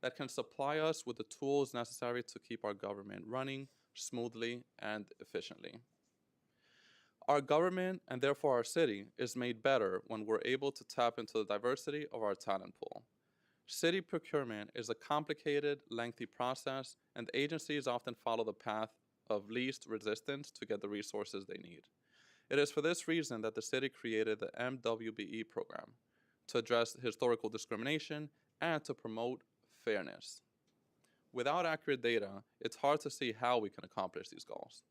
that can supply us with the tools necessary to keep our government running smoothly and efficiently. Our government, and therefore our city, is made better when we're able to tap into the diversity of our talent pool. City procurement is a complicated, lengthy process, and agencies often follow the path of least resistance to get the resources they need. It is for this reason that the city created the MWBE program, to address historical discrimination and to promote fairness. Without accurate data, it's hard to see how we can accomplish these goals.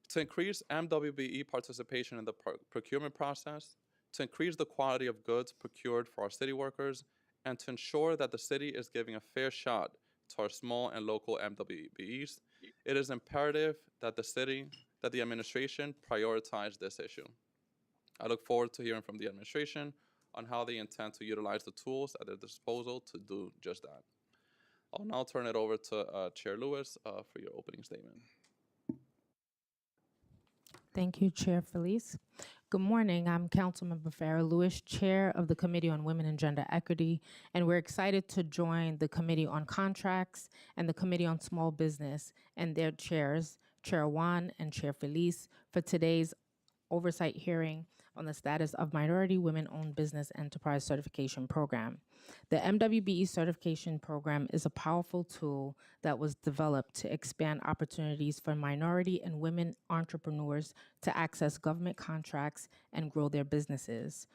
To increase MWBE participation in the procurement process, to increase the quality of goods procured for our city workers, and to ensure that the city is giving a fair shot to our small and local MWBEs, it is imperative that the administration prioritize this issue. I look forward to hearing from the administration on how they intend to utilize the tools at their disposal to do just that. I'll now turn it over to Chair Lewis for your opening statement. Thank you, Chair Felice. Good morning. I'm Councilmember Farrah Lewis, Chair of the Committee on Women and Gender Equity, and we're excited to join the Committee on Contracts and the Committee on Small Business and their chairs, Chair Juan and Chair Felice, for today's oversight hearing on the status of Minority Women-Owned Business Enterprise Certification Program. The MWBE certification program is a powerful tool that was developed to expand opportunities for minority and women entrepreneurs to access government contracts and grow their businesses.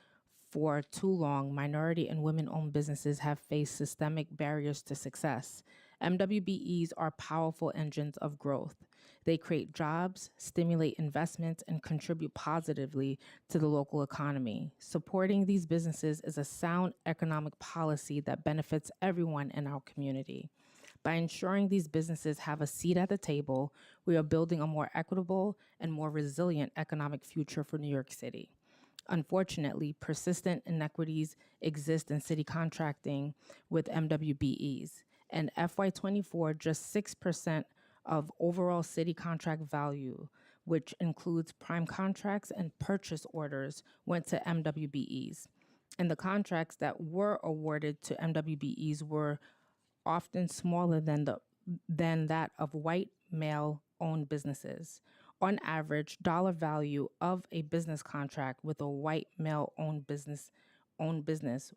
For too long, minority and women-owned businesses have faced systemic barriers to success. MWBEs are powerful engines of growth. They create jobs, stimulate investments, and contribute positively to the local economy. Supporting these businesses is a sound economic policy that benefits everyone in our community. By ensuring these businesses have a seat at the table, we are building a more equitable and more resilient economic future for New York City. Unfortunately, persistent inequities exist in city contracting with MWBEs. In FY24, just 6% of overall city contract value, which includes prime contracts and purchase orders, went to MWBEs. And the contracts that were awarded to MWBEs were often smaller than that of white male-owned businesses. On average, dollar value of a business contract with a white male-owned business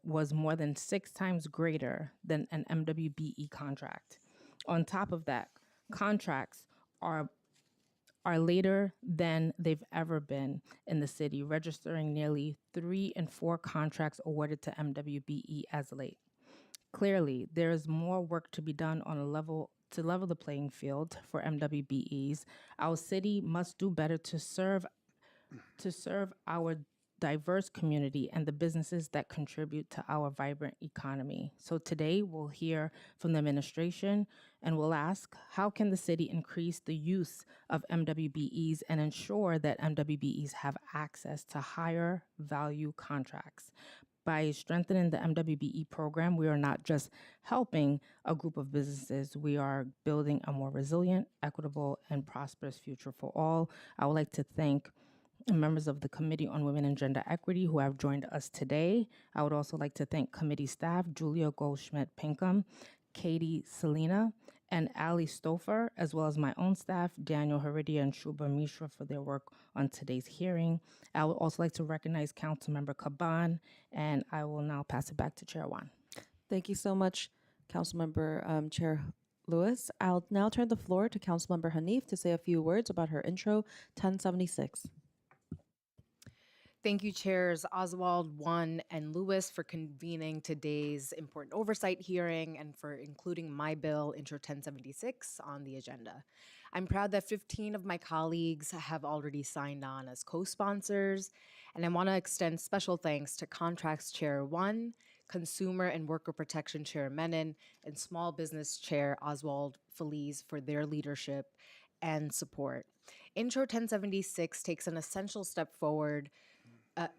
was more than 6 times greater than an MWBE contract. On top of that, contracts are later than they've ever been in the city, registering nearly 3 in 4 contracts awarded to MWBE as late. Clearly, there is more work to be done to level the playing field for MWBEs. Our city must do better to serve our diverse community and the businesses that contribute to our vibrant economy. So today we'll hear from the administration and we'll ask, how can the city increase the use of MWBEs and ensure that MWBEs have access to higher value contracts? By strengthening the MWBE program, we are not just helping a group of businesses, we are building a more resilient, equitable, and prosperous future for all. I would like to thank members of the Committee on Women and Gender Equity who have joined us today. I would also like to thank committee staff, Julia Goldschmidt-Pinkham, Katie Selena, and Ali Stouffer, as well as my own staff, Daniel Heredia and Shubha Mishra, for their work on today's hearing. I would also like to recognize Councilmember Caban, and I will now pass it back to Chair Juan. Thank you so much, Councilmember Chair Lewis. I'll now turn the floor to Councilmember Hanif to say a few words about her intro 1076. Thank you, Chairs Oswald, Juan, and Lewis for convening today's important oversight hearing and for including my bill, Intro 1076, on the agenda. I'm proud that 15 of my colleagues have already signed on as co-sponsors, and I want to extend special thanks to Contracts Chair Juan, Consumer and Worker Protection Chair Menon, and Small Business Chair Oswald Feliz for their leadership and support. Intro 1076 takes an essential step forward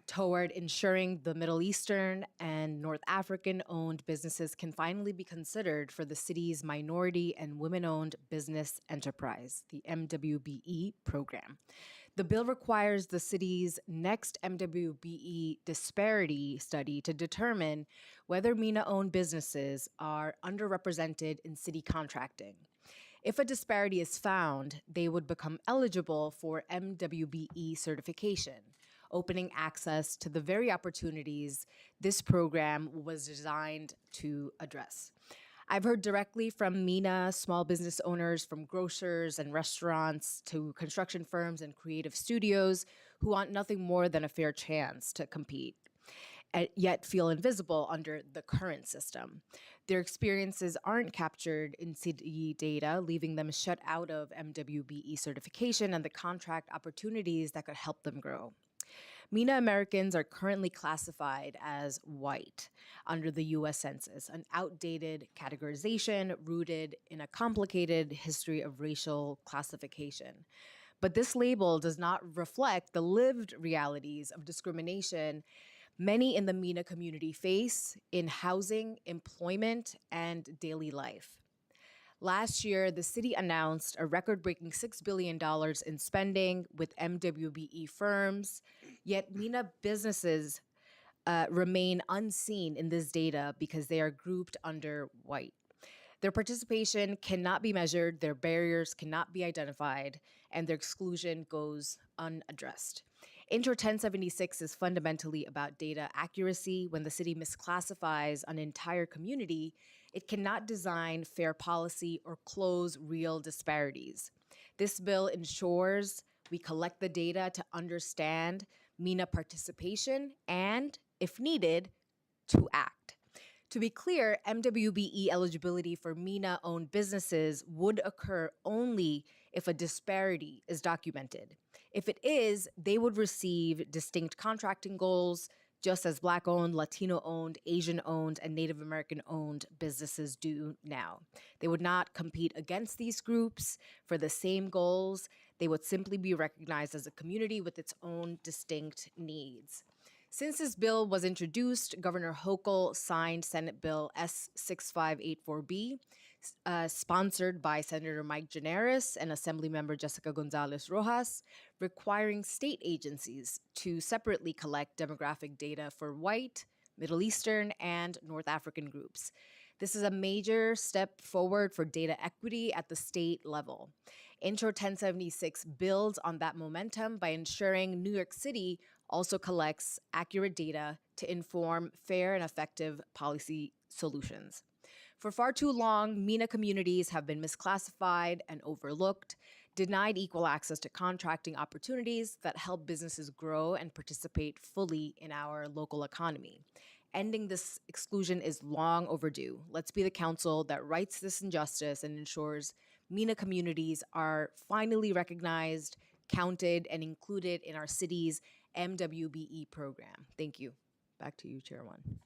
toward ensuring the Middle Eastern and North African-owned businesses can finally be considered for the city's Minority and Women-Owned Business Enterprise, the MWBE program. The bill requires the city's next MWBE disparity study to determine whether MENA-owned businesses are underrepresented in city contracting. If a disparity is found, they would become eligible for MWBE certification, opening access to the very opportunities this program was designed to address. I've heard directly from MENA small business owners, from grocers and restaurants to construction firms and creative studios who want nothing more than a fair chance to compete, yet feel invisible under the current system. Their experiences aren't captured in city data, leaving them shut out of MWBE certification and the contract opportunities that could help them grow. MENA Americans are currently classified as white under the US Census, an outdated categorization rooted in a complicated history of racial classification. But this label does not reflect the lived realities of discrimination many in the MENA community face in housing, employment, and daily life. Last year, the city announced a record-breaking $6 billion in spending with MWBE firms, yet MENA businesses remain unseen in this data because they are grouped under white. Their participation cannot be measured, their barriers cannot be identified, and their exclusion goes unaddressed. Intro 1076 is fundamentally about data accuracy. When the city misclassifies an entire community, it cannot design fair policy or close real disparities. This bill ensures we collect the data to understand MENA participation and, if needed, to act. To be clear, MWBE eligibility for MENA-owned businesses would occur only if a disparity is documented. If it is, they would receive distinct contracting goals, just as Black-owned, Latino-owned, Asian-owned, and Native American-owned businesses do now. They would not compete against these groups for the same goals. They would simply be recognized as a community with its own distinct needs. Since this bill was introduced, Governor Hochul signed Senate Bill S6584B, sponsored by Senator Mike Gianaris and Assemblymember Jessica Gonzalez Rojas, requiring state agencies to separately collect demographic data for white, Middle Eastern, and North African groups. This is a major step forward for data equity at the state level. Intro 1076 builds on that momentum by ensuring New York City also collects accurate data to inform fair and effective policy solutions. For far too long, MENA communities have been misclassified and overlooked, denied equal access to contracting opportunities that help businesses grow and participate fully in our local economy. Ending this exclusion is long overdue. Let's be the council that rights this injustice and ensures MENA communities are finally recognized, counted, and included in our city's MWBE program. Thank you. Back to you, Chair One.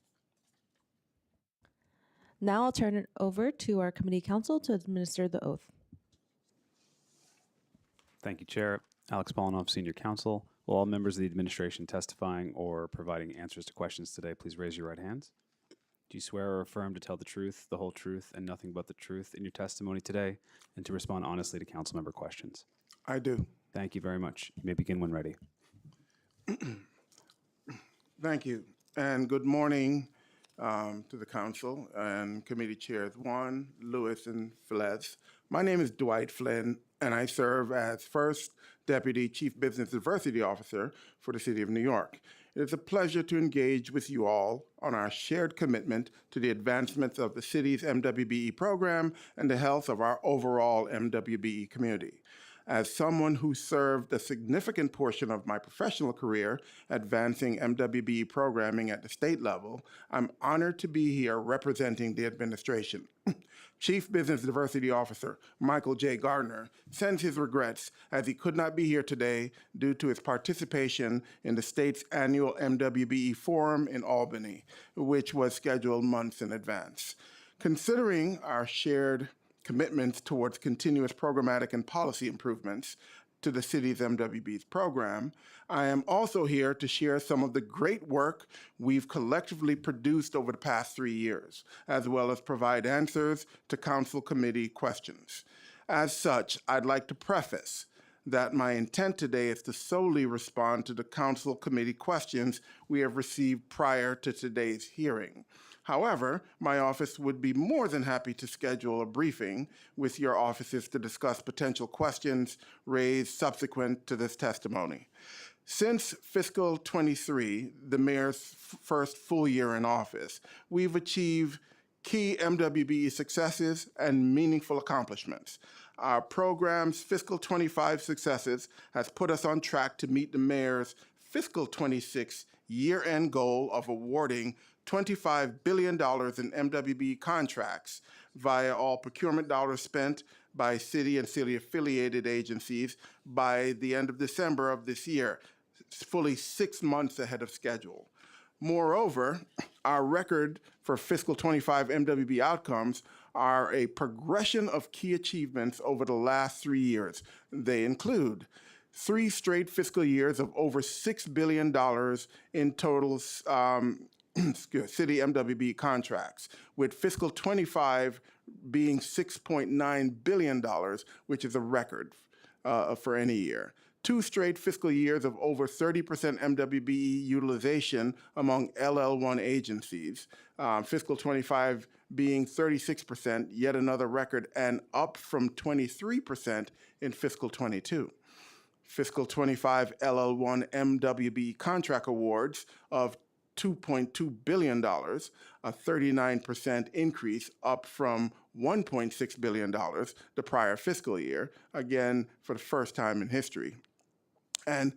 Now I'll turn it over to our committee counsel to administer the oath. Thank you, Chair. Alex Polinoff, Senior Counsel. Will all members of the administration testifying or providing answers to questions today please raise your right hands? Do you swear or affirm to tell the truth, the whole truth, and nothing but the truth in your testimony today, and to respond honestly to council member questions? I do. Thank you very much. You may begin when ready. Thank you. And good morning to the council and committee chairs Juan, Lewis, and Velez. My name is Dwight Flynn, and I serve as First Deputy Chief Business Diversity Officer for the City of New York. It is a pleasure to engage with you all on our shared commitment to the advancement of the city's MWBE program and the health of our overall MWBE community. As someone who served a significant portion of my professional career advancing MWBE programming at the state level, I'm honored to be here representing the administration. Chief Business Diversity Officer Michael J. Gardner sends his regrets as he could not be here today due to his participation in the state's annual MWBE Forum in Albany, which was scheduled months in advance. Considering our shared commitments towards continuous programmatic and policy improvements to the city's MWB's program, I am also here to share some of the great work we've collectively produced over the past 3 years, as well as provide answers to council committee questions. As such, I'd like to preface that my intent today is to solely respond to the council committee questions we have received prior to today's hearing. However, my office would be more than happy to schedule a briefing with your offices to discuss potential questions raised subsequent to this testimony. Since fiscal 23, the mayor's first full year in office, we've achieved key MWBE successes and meaningful accomplishments. Our program's fiscal 25 successes has put us on track to meet the mayor's fiscal 26 year-end goal of awarding $25 billion in MWBE contracts via all procurement dollars spent by city and city-affiliated agencies by the end of December of this year, fully 6 months ahead of schedule. Moreover, our record for fiscal 25 MWBE outcomes are a progression of key achievements over the last 3 years. They include 3 straight fiscal years of over $6 billion in total city MWBE contracts, with fiscal 25 being $6.9 billion, which is a record for any year. 2 straight fiscal years of over 30% MWBE utilization among LL1 agencies, fiscal 25 being 36%, yet another record, and up from 23% in fiscal 22. Fiscal 25 LL1 MWBE contract awards of $2.2 billion, a 39% increase, up from $1.6 billion the prior fiscal year, again for the first time in history. And,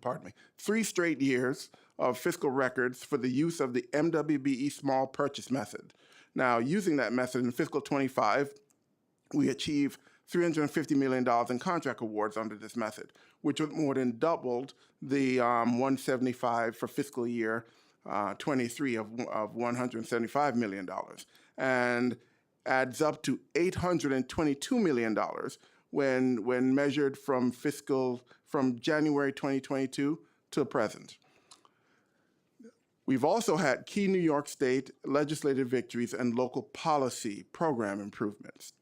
pardon me, 3 straight years of fiscal records for the use of the MWBE small purchase method. Now, using that method in fiscal 25, we achieved $350 million in contract awards under this method, which was more than doubled the $175 for fiscal year 23 of $175 million, and adds up to $822 million when measured from January 2022 to present. We've also had key New York State legislative victories and local policy program improvements.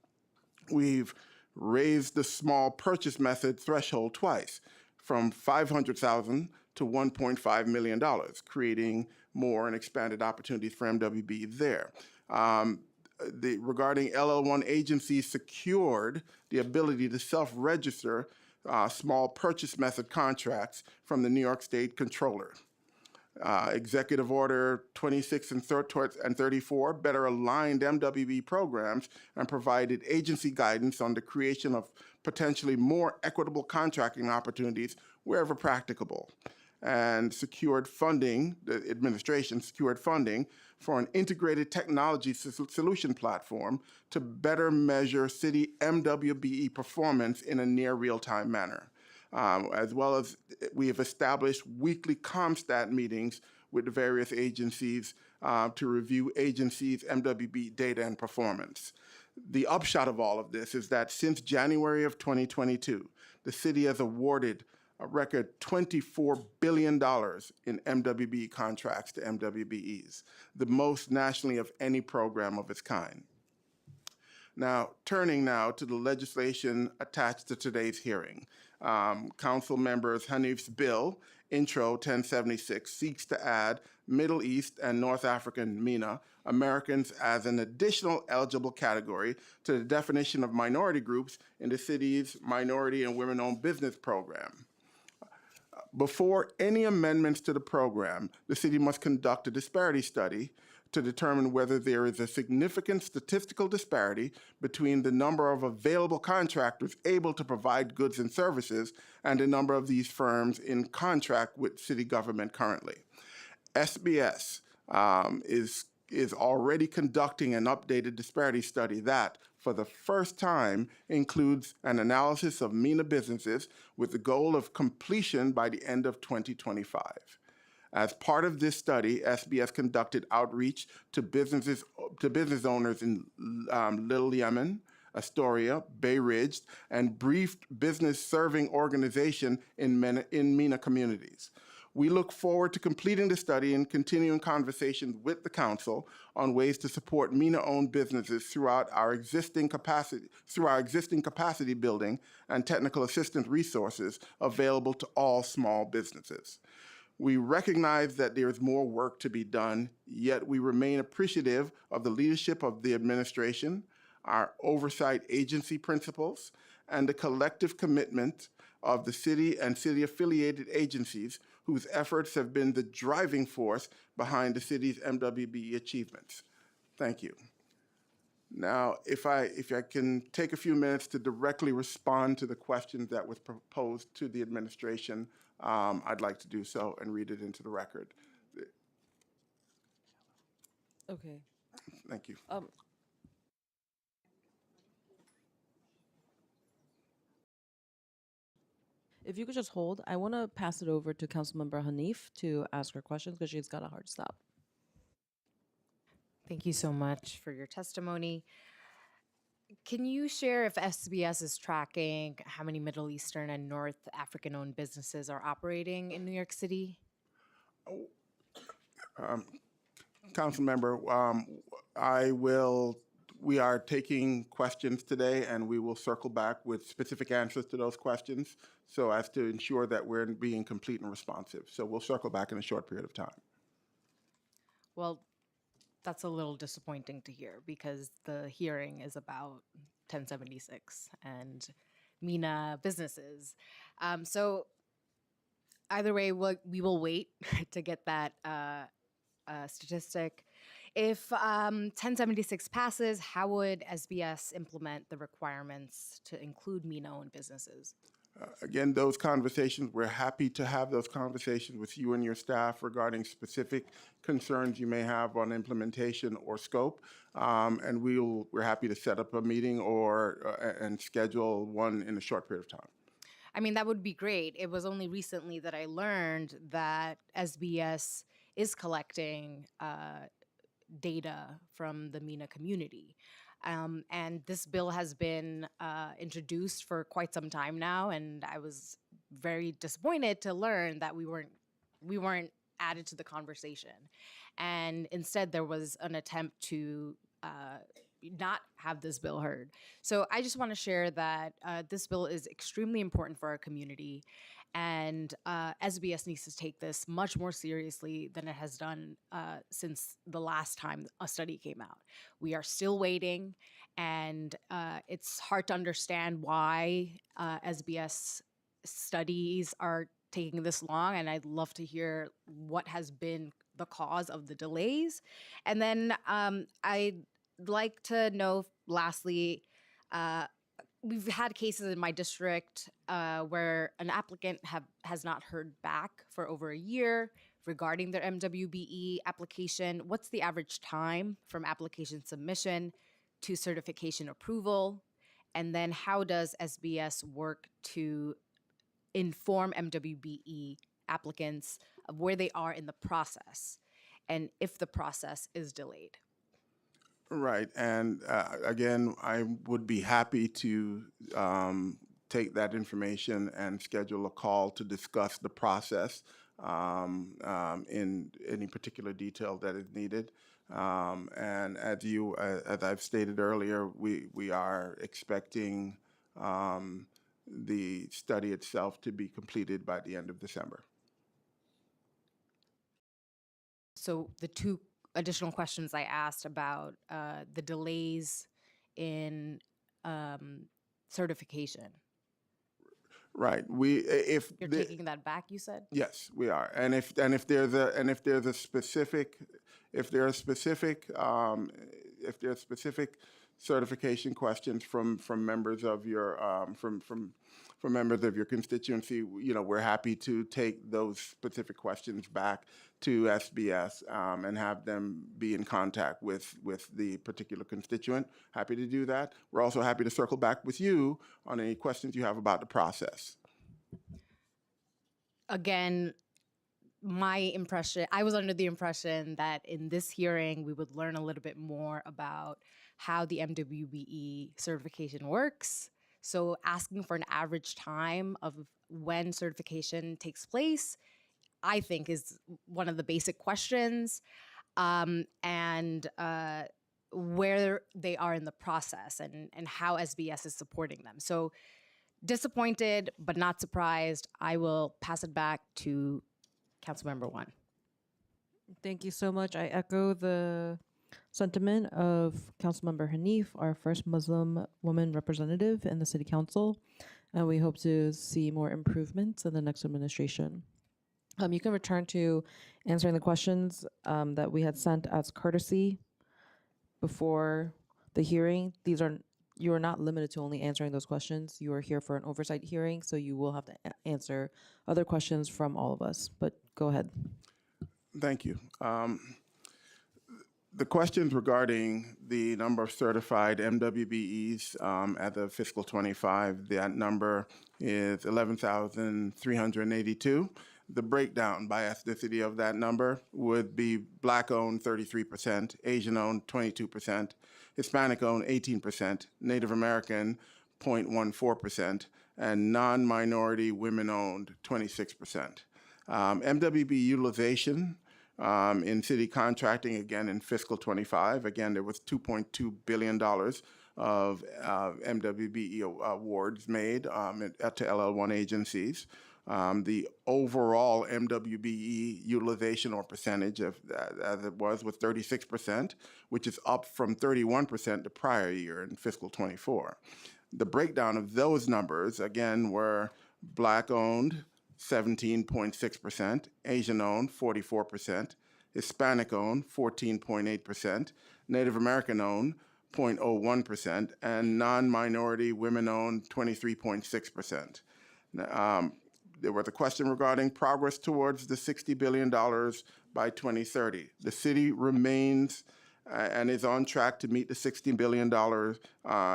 We've raised the small purchase method threshold twice, from $500,000 to $1.5 million, creating more and expanded opportunities for MWBE there. Regarding LL1 agencies, secured the ability to self-register small purchase method contracts from the New York State Controller. Executive Order 26 and 34 better aligned MWBE programs and provided agency guidance on the creation of potentially more equitable contracting opportunities wherever practicable, and secured funding, the administration secured funding for an integrated technology solution platform to better measure city MWBE performance in a near real-time manner. As well as we have established weekly ComStat meetings with the various agencies to review agencies' MWBE data and performance. The upshot of all of this is that since January of 2022, the city has awarded a record $24 billion in MWBE contracts to MWBEs, the most nationally of any program of its kind. Now, turning now to the legislation attached to today's hearing. Council members Hanif's bill, Intro 1076, seeks to add Middle East and North African MENA Americans as an additional eligible category to the definition of minority groups in the city's Minority and Women-Owned Business Program. Before any amendments to the program, the city must conduct a disparity study to determine whether there is a significant statistical disparity between the number of available contractors able to provide goods and services and the number of these firms in contract with city government currently. SBS is already conducting an updated disparity study that, for the first time, includes an analysis of MENA businesses with the goal of completion by the end of 2025. As part of this study, SBS conducted outreach to business owners in Little Yemen, Astoria, Bay Ridge, and briefed business serving organization in MENA communities. We look forward to completing the study and continuing conversations with the council on ways to support MENA-owned businesses throughout our existing capacity building and technical assistance resources available to all small businesses. We recognize that there is more work to be done, yet we remain appreciative of the leadership of the administration, our oversight agency principals, and the collective commitment of the city and city-affiliated agencies whose efforts have been the driving force behind the city's MWBE achievements. Thank you. Now, if I can take a few minutes to directly respond to the questions that was proposed to the administration, I'd like to do so and read it into the record. Okay. Thank you. If you could just hold, I want to pass it over to Councilmember Hanif to ask her questions because she's got a hard stop. Thank you so much for your testimony. Can you share if SBS is tracking how many Middle Eastern and North African-owned businesses are operating in New York City? Council member, we are taking questions today and we will circle back with specific answers to those questions so as to ensure that we're being complete and responsive. So we'll circle back in a short period of time. Well, that's a little disappointing to hear because the hearing is about 1076 and MENA businesses. So either way, we will wait to get that statistic. If 1076 passes, how would SBS implement the requirements to include MENA-owned businesses? Again, those conversations, we're happy to have those conversations with you and your staff regarding specific concerns you may have on implementation or scope. And we're happy to set up a meeting and schedule one in a short period of time. I mean, that would be great. It was only recently that I learned that SBS is collecting data from the MENA community. And this bill has been introduced for quite some time now, and I was very disappointed to learn that we weren't added to the conversation. And instead, there was an attempt to not have this bill heard. So I just want to share that this bill is extremely important for our community, and SBS needs to take this much more seriously than it has done since the last time a study came out. We are still waiting, and it's hard to understand why SBS studies are taking this long, and I'd love to hear what has been the cause of the delays. And then I'd like to know, lastly, we've had cases in my district where an applicant has not heard back for over a year regarding their MWBE application. What's the average time from application submission to certification approval? And then how does SBS work to inform MWBE applicants of where they are in the process and if the process is delayed? Right, and again, I would be happy to take that information and schedule a call to discuss the process in any particular detail that is needed. And as I've stated earlier, we are expecting the study itself to be completed by the end of December. So the two additional questions I asked about the delays in certification. Right. You're taking that back, you said? Yes, we are. And if there's a specific certification questions from members of your from members of your constituency, we're happy to take those specific questions back to SBS and have them be in contact with the particular constituent. Happy to do that. We're also happy to circle back with you on any questions you have about the process. Again, I was under the impression that in this hearing, we would learn a little bit more about how the MWBE certification works. So asking for an average time of when certification takes place, I think is one of the basic questions, and where they are in the process and how SBS is supporting them. So disappointed, but not surprised. I will pass it back to Councilmember One. Thank you so much. I echo the sentiment of Councilmember Hanif, our first Muslim woman representative in the City Council, and we hope to see more improvements in the next administration. You can return to answering the questions that we had sent as courtesy before the hearing. You are not limited to only answering those questions. You are here for an oversight hearing, so you will have to answer other questions from all of us. But go ahead. Thank you. The questions regarding the number of certified MWBEs at the fiscal 25, that number is 11,382. The breakdown by ethnicity of that number would be Black-owned 33%, Asian-owned 22%, Hispanic-owned 18%, Native American 0.14%, and non-minority women-owned 26%. MWB utilization in city contracting, again, in fiscal 25, again, there was $2.2 billion of MWBE awards made to LL1 agencies. The overall MWBE utilization or percentage of as it was 36%, which is up from 31% the prior year in fiscal 24. The breakdown of those numbers, again, were Black-owned, 17.6%, Asian-owned, 44%, Hispanic-owned, 14.8%, Native American-owned, 0.01%, and non-minority women-owned, 23.6%. There was a question regarding progress towards the $60 billion by 2030. The city remains and is on track to meet the $60 billion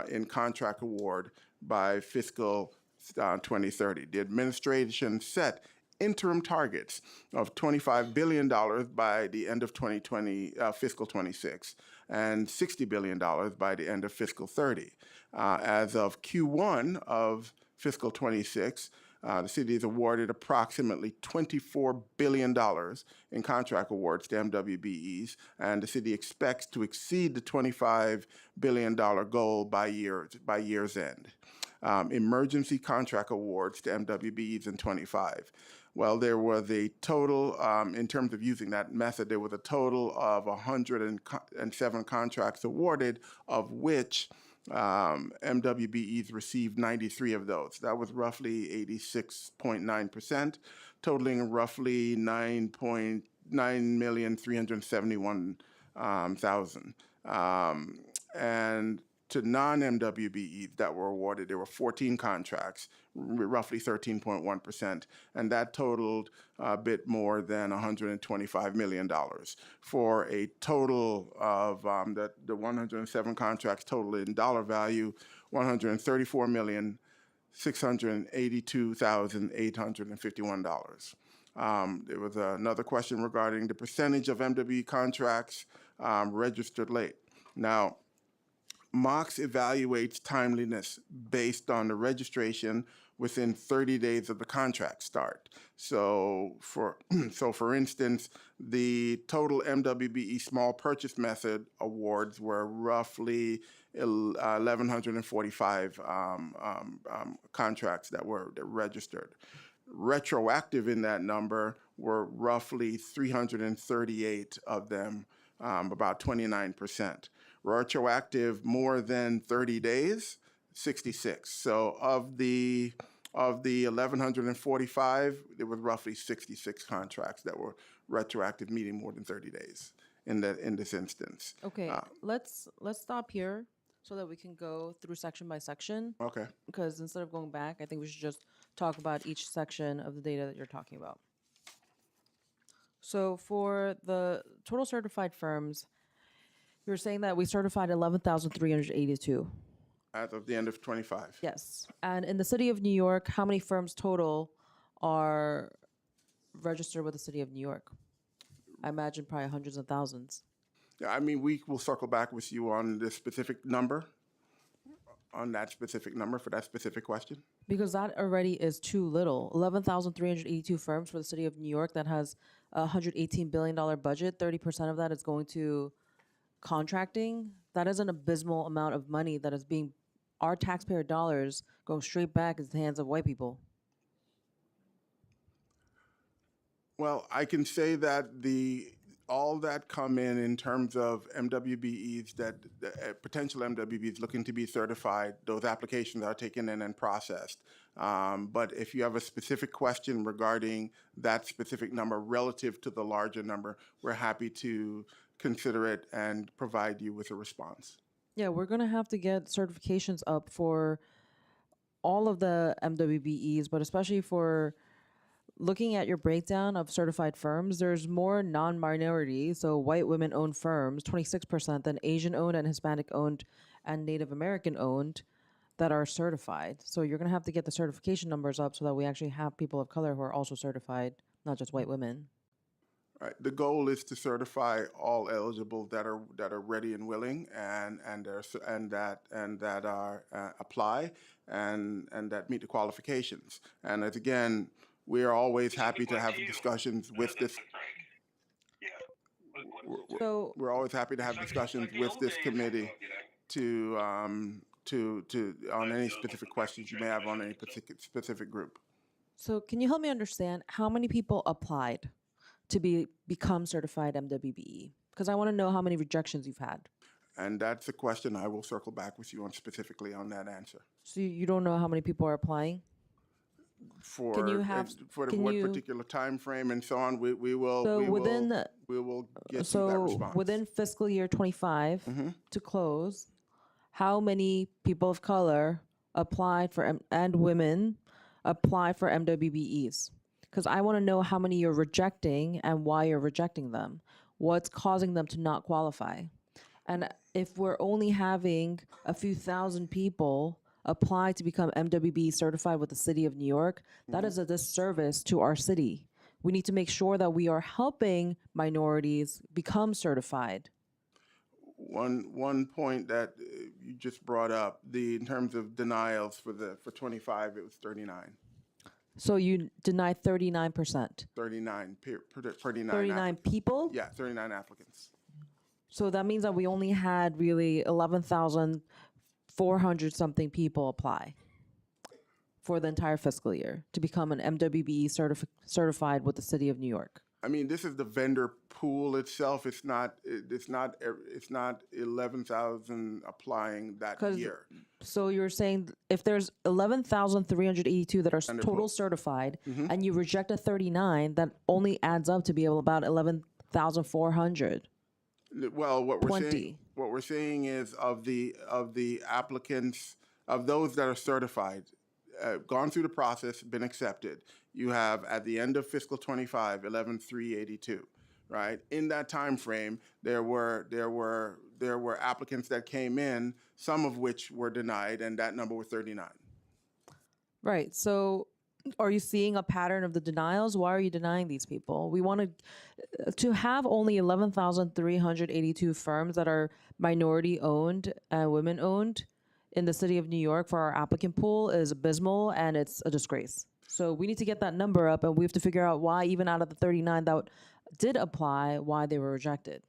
in contract award by fiscal 2030. The administration set interim targets of $25 billion by the end of 2020, fiscal 26, and $60 billion by the end of fiscal 30. As of Q1 of fiscal 26, the city is awarded approximately $24 billion in contract awards to MWBEs, and the city expects to exceed the $25 billion goal by year's end. Emergency contract awards to MWBEs in 25. Well, there was a total, in terms of using that method, there was a total of 107 contracts awarded, of which MWBEs received 93 of those. That was roughly 86.9%, totaling roughly 9,371,000. And to non-MWBEs that were awarded, there were 14 contracts, roughly 13.1%, and that totaled a bit more than $125 million for a total of the 107 contracts total in dollar value, $134,682,851. There was another question regarding the percentage of MWBE contracts registered late. Now, MOX evaluates timeliness based on the registration within 30 days of the contract start. So for instance, the total MWBE small purchase method awards were roughly 1,145 contracts that were registered. Retroactive in that number were roughly 338 of them, about 29%. Retroactive more than 30 days, 66. So of the 1,145, there was roughly 66 contracts that were retroactive, meaning more than 30 days in this instance. Okay, let's stop here so that we can go through section by section. Okay. Because instead of going back, I think we should just talk about each section of the data that you're talking about. So for the total certified firms, you're saying that we certified 11,382. As of the end of 25. Yes. And in the city of New York, how many firms total are registered with the city of New York? I imagine probably hundreds of thousands. Yeah, I mean, we will circle back with you on this specific number. on that specific number for that specific question? Because that already is too little. 11,382 firms for the city of New York that has a $118 billion budget. 30% of that is going to contracting. That is an abysmal amount of money that is being, our taxpayer dollars go straight back into the hands of white people. Well, I can say that all that come in terms of MWBEs that potential MWBEs looking to be certified, those applications are taken in and processed. But if you have a specific question regarding that specific number relative to the larger number, we're happy to consider it and provide you with a response. Yeah, we're going to have to get certifications up for all of the MWBEs, but especially for looking at your breakdown of certified firms, there's more non-minority, so white women-owned firms, 26%, than Asian-owned and Hispanic-owned and Native American-owned that are certified. So you're going to have to get the certification numbers up so that we actually have people of color who are also certified, not just white women. Right. The goal is to certify all eligible that are ready and willing and that are apply and that meet the qualifications. And as again, we are always happy to have discussions with this. So We're always happy to have discussions with this committee to on any specific questions you may have on any specific group. So can you help me understand how many people applied to become certified MWBE? Because I want to know how many rejections you've had. And that's a question I will circle back with you on specifically on that answer. So you don't know how many people are applying? For Can you have- for can what you- particular time frame and so on, we will So we within will the- we will get you that So response. within fiscal year 25 to close, how many people of color applied for and women apply for MWBEs? Because I want to know how many you're rejecting and why you're rejecting them. What's causing them to not qualify? And if we're only having a few thousand people apply to become MWBE certified with the city of New York, that is a disservice to our city. We need to make sure that we are helping minorities become certified. One point that you just brought up, in terms of denials for 25, it was 39. So you deny 39%. 39 39 people? Yeah, 39 applicants. So that means that we only had really 11,400 something people apply for the entire fiscal year to become an MWBE certified with the city of New York. I mean, this is the vendor pool itself. It's not 11,000 applying that 'Cause- year. So you're saying if there's 11,382 that are Vendor total pool. certified and you reject a 39, that only adds up to be about 11,400. Well, what we're 20. saying is of the applicants, of those that are certified, gone through the process, been accepted. You have at the end of fiscal 25, 11,382, right? In that time frame, there were applicants that came in, some of which were denied, and that number was 39. Right. So are you seeing a pattern of the denials? Why are you denying these people? We wanted to have only 11,382 firms that are minority owned and women owned in the city of New York for our applicant pool is abysmal and it's a disgrace. So we need to get that number up and we have to figure out why even out of the 39 that did apply, why they were rejected.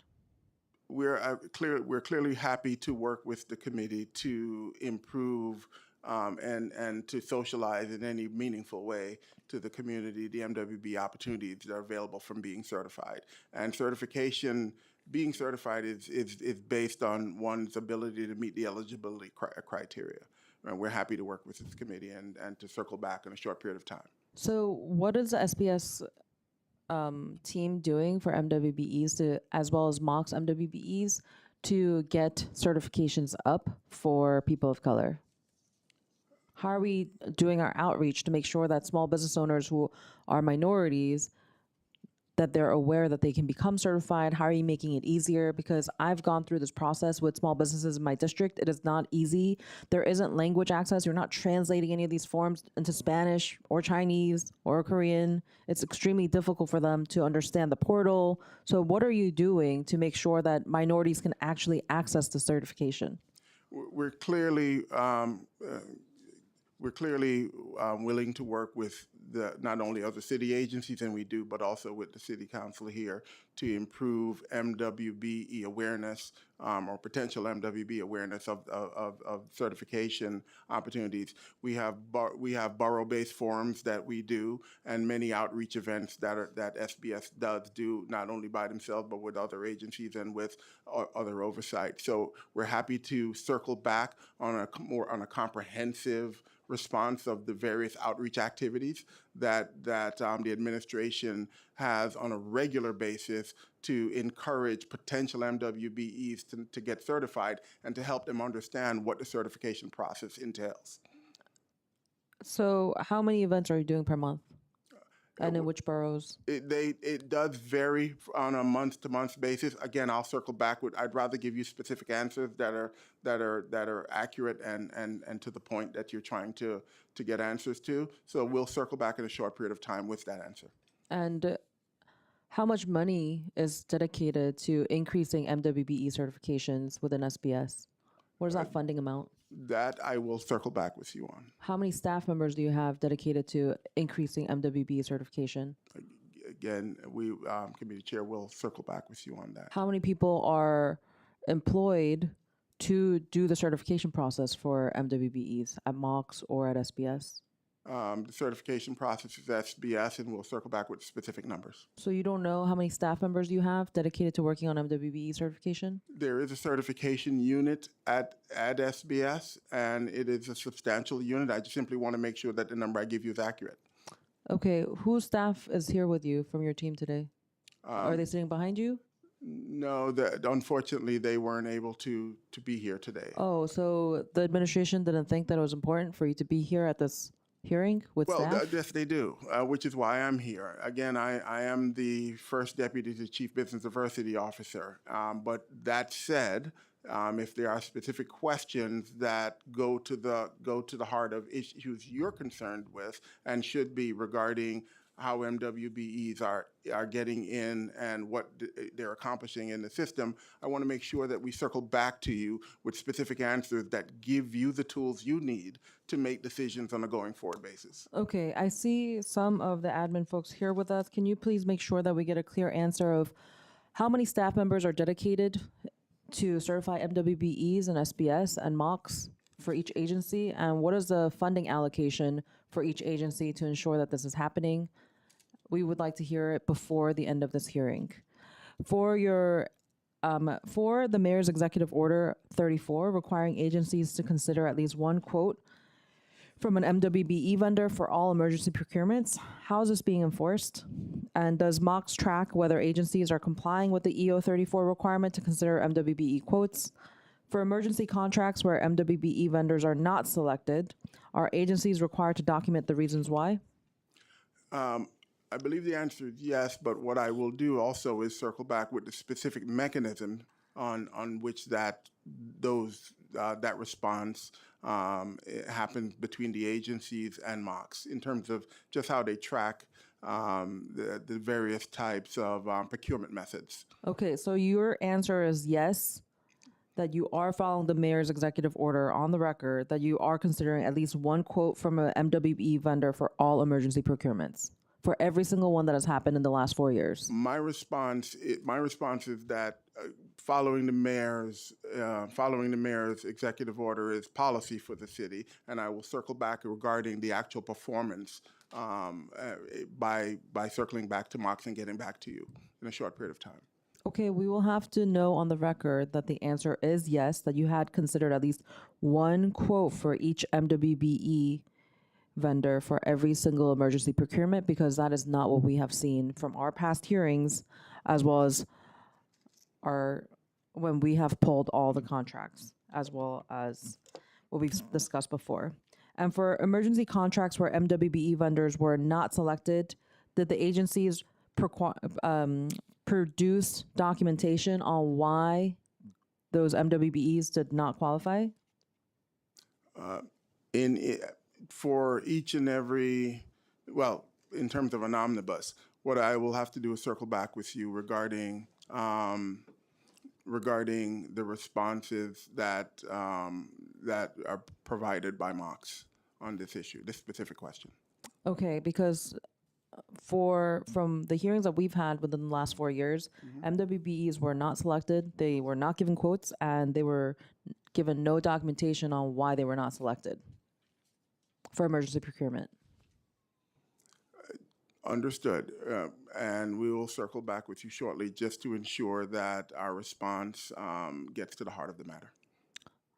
We're clearly happy to work with the committee to improve and to socialize in any meaningful way to the community the MWB opportunities that are available from being certified. And being certified is based on one's ability to meet the eligibility criteria. And we're happy to work with this committee and to circle back in a short period of time. So what is the SPS team doing for MWBEs as well as MOX MWBEs to get certifications up for people of color? How are we doing our outreach to make sure that small business owners who are minorities, that they're aware that they can become certified? How are you making it easier? Because I've gone through this process with small businesses in my district. It is not easy. There isn't language access. You're not translating any of these forms into Spanish or Chinese or Korean. It's extremely difficult for them to understand the portal. So what are you doing to make sure that minorities can actually access the certification? we're clearly willing to work with not only other city agencies, and we do, but also with the city council here to improve MWBE awareness or potential MWBE awareness of certification opportunities. We have borough-based forums that we do, and many outreach events that SBS does do, not only by themselves but with other agencies and with other oversight. So we're happy to circle back on a comprehensive response of the various outreach activities that the administration has on a regular basis to encourage potential MWBEs to get certified and to help them understand what the certification process entails. So how many events are you doing per month? And in which boroughs? It does vary on a month-to-month basis. Again, I'll circle back with. I'd rather give you specific answers that are accurate and to the point that you're trying to get answers to. So we'll circle back in a short period of time with that answer. And how much money is dedicated to increasing MWBE certifications within SBS? What is that funding amount? That I will circle back with you on. How many staff members do you have dedicated to increasing MWBE certification? Again, committee chair will circle back with you on that. How many people are employed to do the certification process for MWBEs at MOX or at SBS? The certification process is SBS, and we'll circle back with specific numbers. So you don't know how many staff members you have dedicated to working on MWBE certification? There is a certification unit at SBS, and it is a substantial unit. I just simply want to make sure that the number I give you is accurate. Okay, whose staff is here with you from your team today? Are they sitting behind you? No, unfortunately, they weren't able to be here today. Oh, so the administration didn't think that it was important for you to be here at this hearing with staff? Yes, they do, which is why I'm here. Again, I am the first deputy to chief business diversity officer. But that said, if there are specific questions that go to the heart of issues you're concerned with and should be regarding how MWBEs are getting in and what they're accomplishing in the system, I want to make sure that we circle back to you with specific answers that give you the tools you need to make decisions on a going forward basis. Okay, I see some of the admin folks here with us. Can you please make sure that we get a clear answer of how many staff members are dedicated to certify MWBEs and SBS and MOX for each agency? And what is the funding allocation for each agency to ensure that this is happening? We would like to hear it before the end of this hearing. For the Mayor's Executive Order 34, requiring agencies to consider at least one quote from an MWBE vendor for all emergency procurements, how is this being enforced? And does MOX track whether agencies are complying with the EO 34 requirement to consider MWBE quotes? For emergency contracts where MWBE vendors are not selected, are agencies required to document the reasons why? I believe the answer is yes, but what I will do also is circle back with the specific mechanism on which that response happens between the agencies and MOX in terms of just how they track the various types of procurement methods. Okay, so your answer is yes, that you are following the mayor's executive order on the record, that you are considering at least one quote from an MWBE vendor for all emergency procurements, for every single one that has happened in the last 4 years. My response is that following the mayor's executive order is policy for the city, and I will circle back regarding the actual performance by circling back to MOX and getting back to you in a short period of time. Okay, we will have to know on the record that the answer is yes, that you had considered at least one quote for each MWBE vendor for every single emergency procurement, because that is not what we have seen from our past hearings, as well as when we have pulled all the contracts, as well as what we've discussed before. And for emergency contracts where MWBE vendors were not selected, did the agencies produce documentation on why those MWBEs did not qualify? For each and every, well, in terms of an omnibus, what I will have to do is circle back with you regarding regarding the responses that that are provided by Mox on this issue, this specific question. Okay, because from the hearings that we've had within the last 4 years, MWBEs were not selected, they were not given quotes, and they were given no documentation on why they were not selected for emergency procurement. Understood. And we will circle back with you shortly just to ensure that our response gets to the heart of the matter.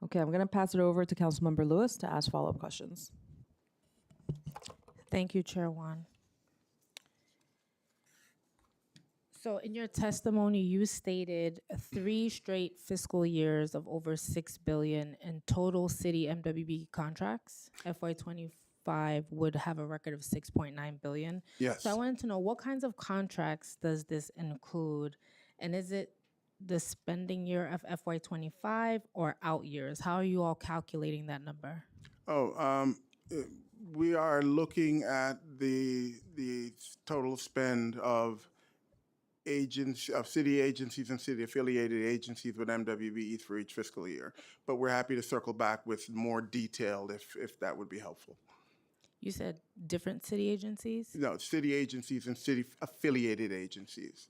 Okay, I'm gonna pass it over to Councilmember Lewis to ask follow-up questions. Thank you, Chair Juan. So in your testimony, you stated 3 straight fiscal years of over $6 billion in total city MWB contracts. FY25 would have a record of $6.9 billion. Yes. So I wanted to know, what kinds of contracts does this include? And is it the spending year of FY25 or out years? How are you all calculating that number? We are looking at the total spend of city agencies and city affiliated agencies with MWBEs for each fiscal year. But we're happy to circle back with more detail if that would be helpful. You said different city agencies? No, city agencies and city affiliated agencies.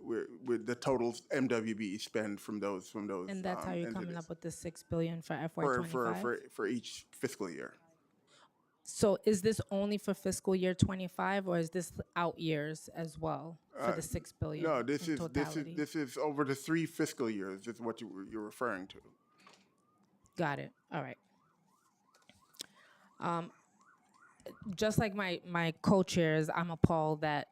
With the total MWBE spend from those. And that's how you're coming entities up with the $6 billion for FY25? for each fiscal year. So is this only for fiscal year 25, or is this out years as well for the $6 billion? No, this in is totality? this is over the 3 fiscal years. Is what you're referring to. Got it. All right. Just like my co-chairs, I'm appalled that,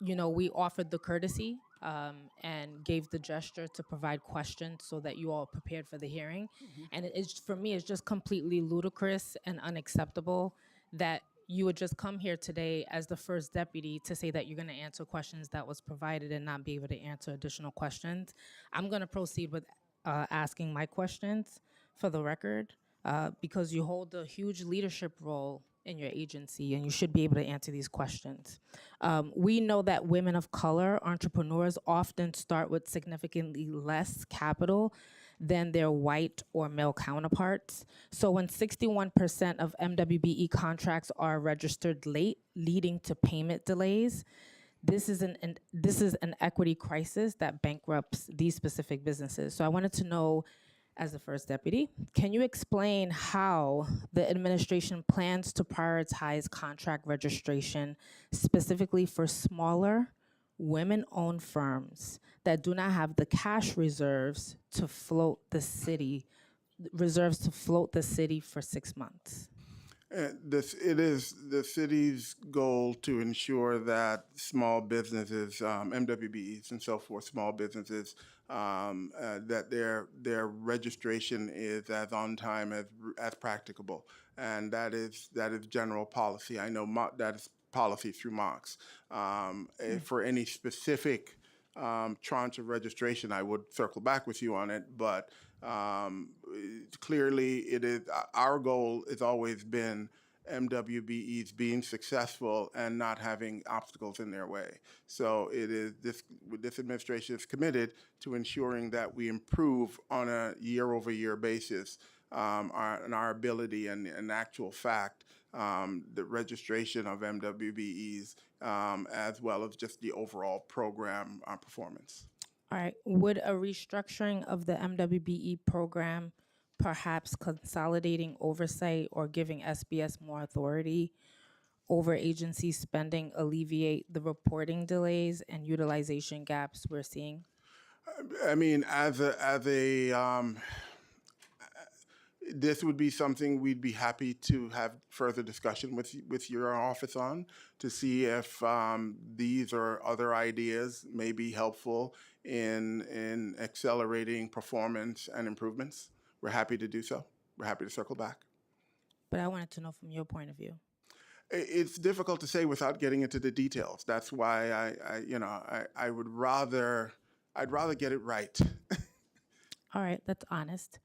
we offered the courtesy and gave the gesture to provide questions so that you all prepared for the hearing. And for me, it's just completely ludicrous and unacceptable that you would just come here today as the first deputy to say that you're going to answer questions that was provided and not be able to answer additional questions. I'm going to proceed with asking my questions for the record because you hold a huge leadership role in your agency and you should be able to answer these questions. We know that women of color entrepreneurs often start with significantly less capital than their white or male counterparts. So when 61% of MWBE contracts are registered late, leading to payment delays, this is an equity crisis that bankrupts these specific businesses. So I wanted to know, as the first deputy, can you explain how the administration plans to prioritize contract registration specifically for smaller, women-owned firms that do not have the cash reserves to float the city for 6 months? It is the city's goal to ensure that small businesses, MWBEs and so forth, small businesses, that their registration is as on time as practicable, and that is general policy. I know that is policy through MOX. For any specific tranche of registration, I would circle back with you on it, but clearly it is our goal has always been MWBEs being successful and not having obstacles in their way. So this administration is committed to ensuring that we improve on a year-over-year basis our ability and in actual fact the registration of MWBEs as well as just the overall program performance. All right. Would a restructuring of the MWBE program, perhaps consolidating oversight or giving SBS more authority over agency spending, alleviate the reporting delays and utilization gaps we're seeing? I mean, this would be something we'd be happy to have further discussion with your office on to see if these or other ideas may be helpful in accelerating performance and improvements. We're happy to do so. We're happy to circle back. But I wanted to know from your point of view. It's difficult to say without getting into the details. That's why I'd rather get it right. All right, that's honest.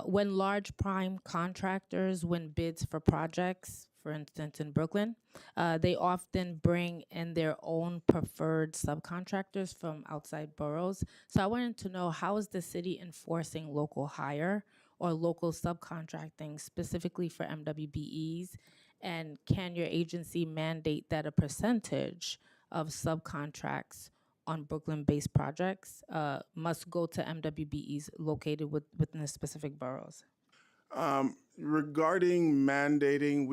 When large prime contractors win bids for projects for instance, in Brooklyn, they often bring in their own preferred subcontractors from outside boroughs. So I wanted to know, how is the city enforcing local hire or local subcontracting specifically for MWBEs? And can your agency mandate that a percentage of subcontracts on Brooklyn-based projects must go to MWBEs located within the specific boroughs? Regarding mandating,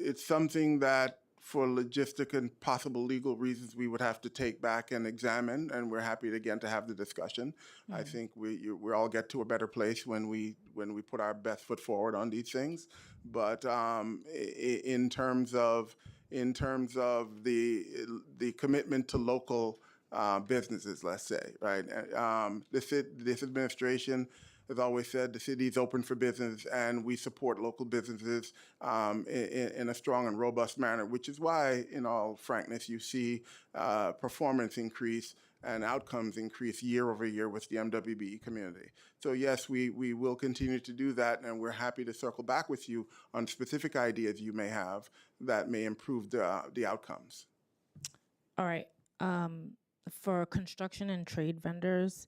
it's something that for logistic and possible legal reasons we would have to take back and examine, and we're happy again to have the discussion. I think we all get to a better place when we put our best foot forward on these things. But in terms of the commitment to local businesses, let's say, right? This administration has always said the city is open for business, and we support local businesses in a strong and robust manner, which is why, in all frankness, you see performance increase and outcomes increase year over year with the MWBE community. So yes, we will continue to do that, and we're happy to circle back with you on specific ideas you may have that may improve the outcomes. All right. For construction and trade vendors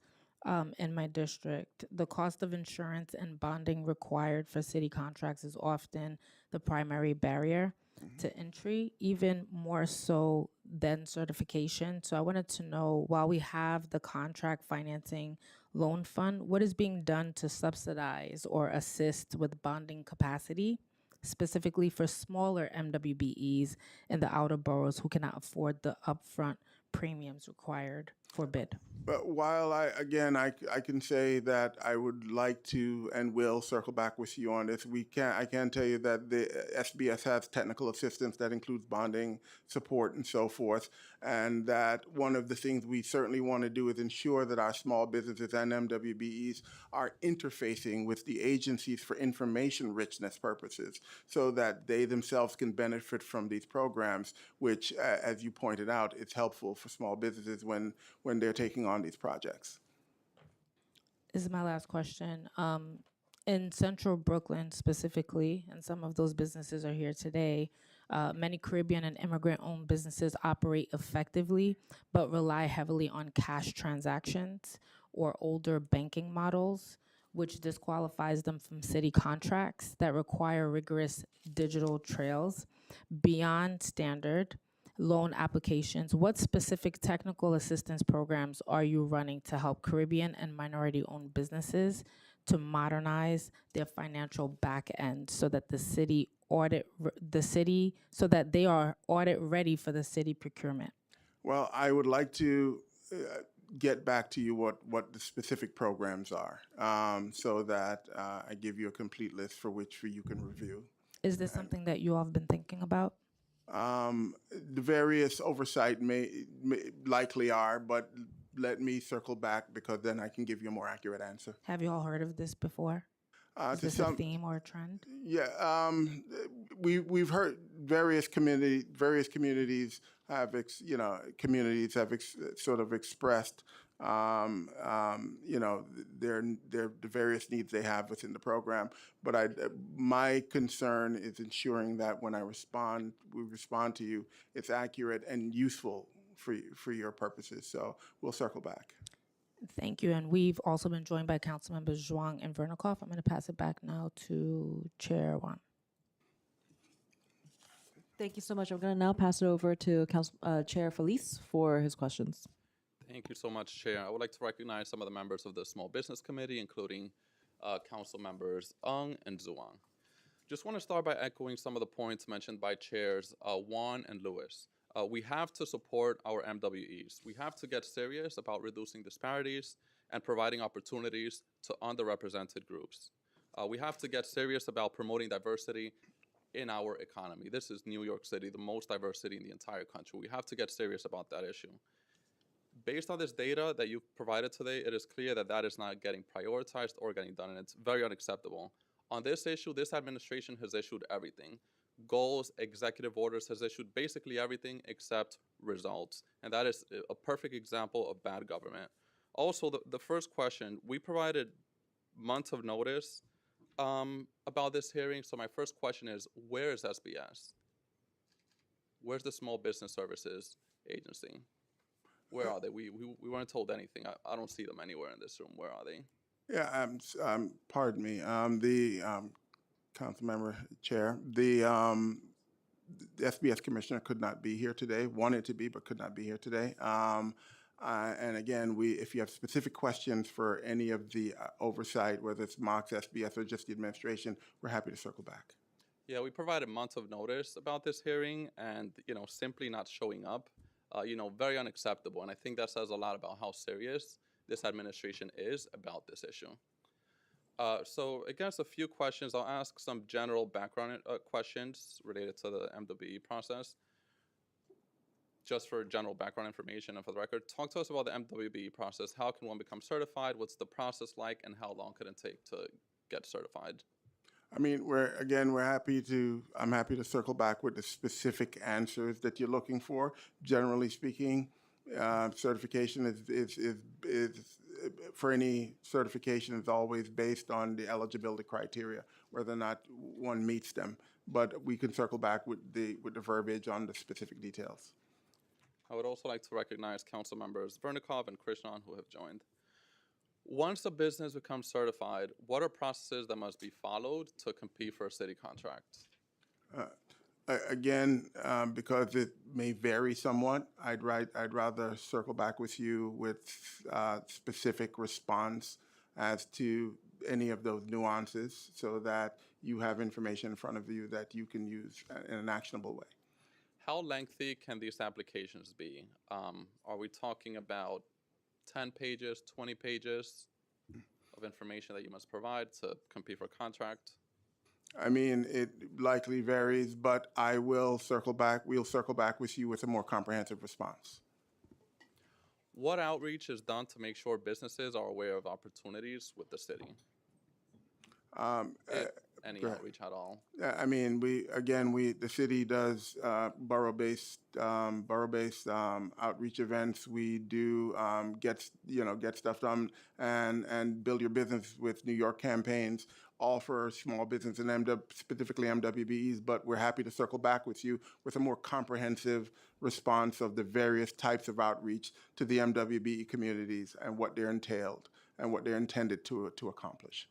in my district, the cost of insurance and bonding required for city contracts is often the primary barrier to entry, even more so than certification. So I wanted to know, while we have the contract financing loan fund, what is being done to subsidize or assist with bonding capacity, specifically for smaller MWBEs in the outer boroughs who cannot afford the upfront premiums required for bid? But while I can say that I would like to and will circle back with you on this. I can tell you that the SBS has technical assistance that includes bonding support and so forth, and that one of the things we certainly want to do is ensure that our small businesses and MWBEs are interfacing with the agencies for information richness purposes, so that they themselves can benefit from these programs, which, as you pointed out, is helpful for small businesses when they're taking on these projects. This is my last question. In central Brooklyn specifically, and some of those businesses are here today, many Caribbean and immigrant-owned businesses operate effectively, but rely heavily on cash transactions or older banking models, which disqualifies them from city contracts that require rigorous digital trails. Beyond standard loan applications, what specific technical assistance programs are you running to help Caribbean and minority-owned businesses to modernize their financial back end so that so that they are audit ready for the city procurement? Well, I would like to get back to you what the specific programs are, so that I give you a complete list for you can review. Is this something that you all have been thinking about? The various oversight may likely are, but let me circle back, because then I can give you a more accurate answer. Have you all heard of this before? Is this a theme or a trend? Yeah, we've heard various communities have sort of expressed the various needs they have within the program. But my concern is ensuring that when we respond to you, it's accurate and useful for your purposes. So we'll circle back. Thank you. And we've also been joined by council members Zhuang and Vernikoff. I'm going to pass it back now to Chair Wan. Thank you so much. I'm going to now pass it over to Chair Felice for his questions. Thank you so much, Chair. I would like to recognize some of the members of the Small Business Committee, including Council members Ung and Zhuang. Just want to start by echoing some of the points mentioned by Chairs Wan and Lewis. We have to support our MWEs. We have to get serious about reducing disparities and providing opportunities to underrepresented groups. We have to get serious about promoting diversity in our economy. This is New York City, the most diverse city in the entire country. We have to get serious about that issue. Based on this data that you've provided today, it is clear that that is not getting prioritized or getting done, and it's very unacceptable. On this issue, this administration has issued everything. Goals, executive orders, has issued basically everything except results. And that is a perfect example of bad government. Also, the first question, we provided months of notice about this hearing. So my first question is, where is SBS? Where's the Small Business Services Agency? Where are they? We weren't told anything. I don't see them anywhere in this room. Where are they? Yeah, pardon me, council member chair, the SBS commissioner could not be here today, wanted to be, but could not be here today. And again, if you have specific questions for any of the oversight, whether it's MOX, SBS, or just the administration, we're happy to circle back. Yeah, we provided months of notice about this hearing, and simply not showing up, very unacceptable. And I think that says a lot about how serious this administration is about this issue. So I guess a few questions. I'll ask some general background questions related to the MWBE process. Just for general background information and for the record, talk to us about the MWBE process. How can one become certified? What's the process like, and how long could it take to get certified? I mean, I'm happy to circle back with the specific answers that you're looking for. Generally speaking, certification is for any certification is always based on the eligibility criteria, whether or not one meets them. But we can circle back with the verbiage on the specific details. I would also like to recognize council members Vernikov and Krishnan who have joined. Once a business becomes certified, what are processes that must be followed to compete for a city contract? Again, because it may vary somewhat, I'd rather circle back with you with specific response as to any of those nuances, so that you have information in front of you that you can use in an actionable way. How lengthy can these applications be? Are we talking about 10 pages, 20 pages of information that you must provide to compete for a contract? I mean, it likely varies, but we'll circle back with you with a more comprehensive response. What outreach is done to make sure businesses are aware of opportunities with the city? If any outreach at all? I mean, the city does borough-based outreach events. We do get stuff done and build your business with New York campaigns, all for small business and specifically MWBEs. But we're happy to circle back with you with a more comprehensive response of the various types of outreach to the MWBE communities and what they're entailed and what they're intended to accomplish.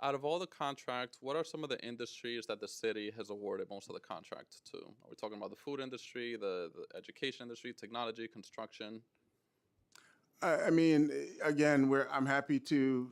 Out of all the contracts, what are some of the industries that the city has awarded most of the contracts to? Are we talking about the food industry, the education industry, technology, construction? I mean, again, we're happy to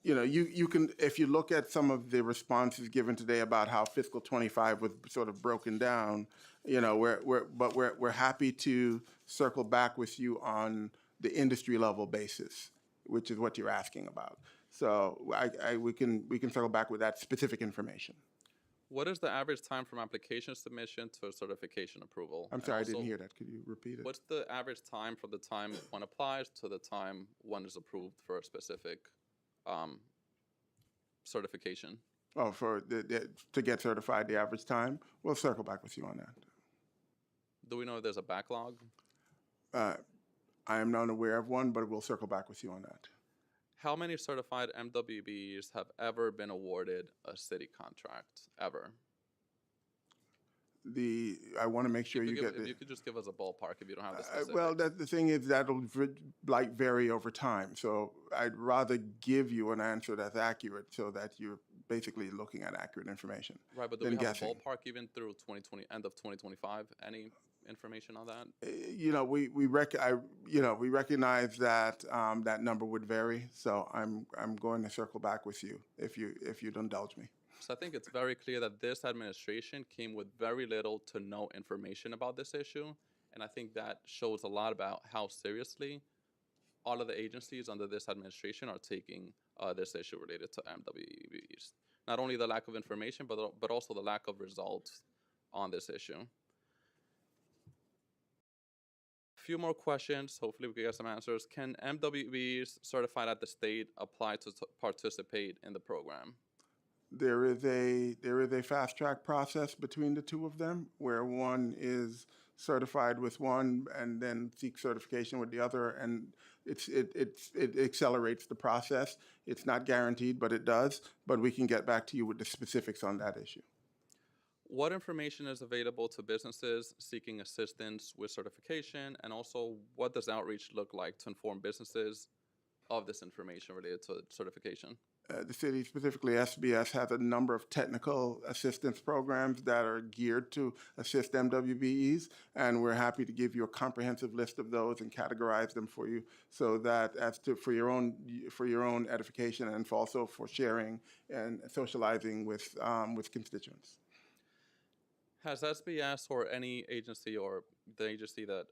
you can, if you look at some of the responses given today about how fiscal 25 was sort of broken down, we're happy to circle back with you on the industry level basis, which is what you're asking about. So we can circle back with that specific information. What is the average time from application submission to certification approval? I'm sorry, I didn't hear that. Could you repeat it? What's the average time from the time one applies to the time one is approved for a specific certification? Oh, to get certified, the average time? We'll circle back with you on that. Do we know if there's a backlog? I am not aware of one, but we'll circle back with you on that. How many certified MWBEs have ever been awarded a city contract, ever? I want to make sure you get if you could just give us a ballpark if you don't have the specifics. well, the thing is that'll vary over time. So I'd rather give you an answer that's accurate so that you're basically looking at accurate information. Right, but do we have a ballpark even through 2020, end of 2025? Any information on that? We recognize that that number would vary. So I'm going to circle back with you if you'd indulge me. So I think it's very clear that this administration came with very little to no information about this issue. And I think that shows a lot about how seriously all of the agencies under this administration are taking this issue related to MWBEs. Not only the lack of information, but also the lack of results on this issue. A few more questions. Hopefully we can get some answers. Can MWBEs certified at the state apply to participate in the program? There is a fast track process between the two of them, where one is certified with one and then seek certification with the other, and it accelerates the process. It's not guaranteed, but it does. But we can get back to you with the specifics on that issue. What information is available to businesses seeking assistance with certification, and also what does outreach look like to inform businesses of this information related to certification? The city, specifically SBS, has a number of technical assistance programs that are geared to assist MWBEs, and we're happy to give you a comprehensive list of those and categorize them for you, so that for your own edification and also for sharing and socializing with constituents. Has SBS or any agency or the agency that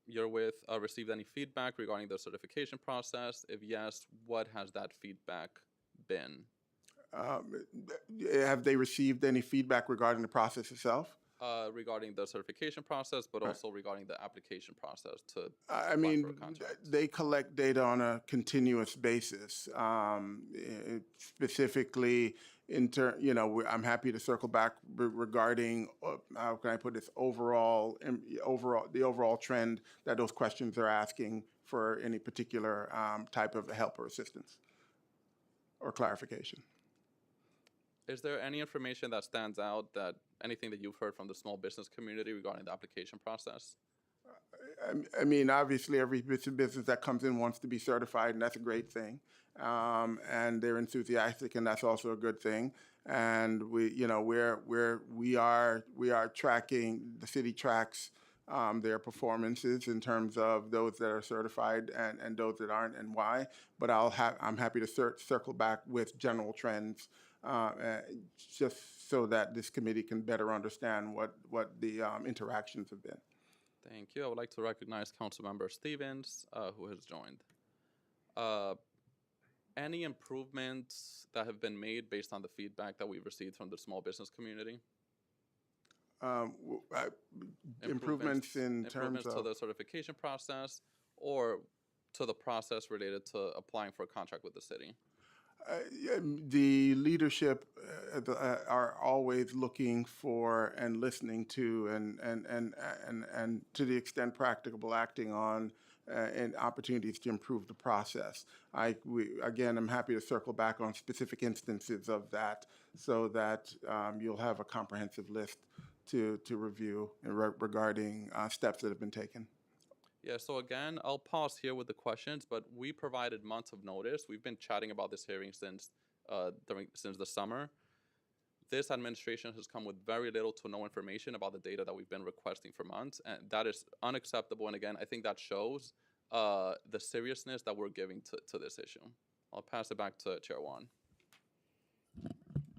you're with received any feedback regarding the certification process? If yes, what has that feedback been? Have they received any feedback regarding the process itself? Regarding the certification process, but also regarding the application process to I apply mean, for a contract. they collect data on a continuous basis. Specifically, I'm happy to circle back regarding how can I put this the overall trend that those questions are asking for any particular type of help or assistance or clarification. Is there any information that stands out, that anything that you've heard from the small business community regarding the application process? I mean, obviously, every business that comes in wants to be certified, and that's a great thing. And they're enthusiastic, and that's also a good thing. And we are tracking. The city tracks their performances in terms of those that are certified and those that aren't, and why. But I'm happy to circle back with general trends, just so that this committee can better understand what the interactions have been. Thank you. I would like to recognize Councilmember Stevens, who has joined. Any improvements that have been made based on the feedback that we've received from the small business community? Improvements in terms to of the certification process, or to the process related to applying for a contract with the city? The leadership are always looking for and listening to and to the extent practicable, acting on and opportunities to improve the process. I'm happy to circle back on specific instances of that, so that you'll have a comprehensive list to review regarding steps that have been taken. Yeah, so again, I'll pause here with the questions, but we provided months of notice. We've been chatting about this hearing since the summer. This administration has come with very little to no information about the data that we've been requesting for months, and that is unacceptable. And again, I think that shows the seriousness that we're giving to this issue. I'll pass it back to Chair Wan.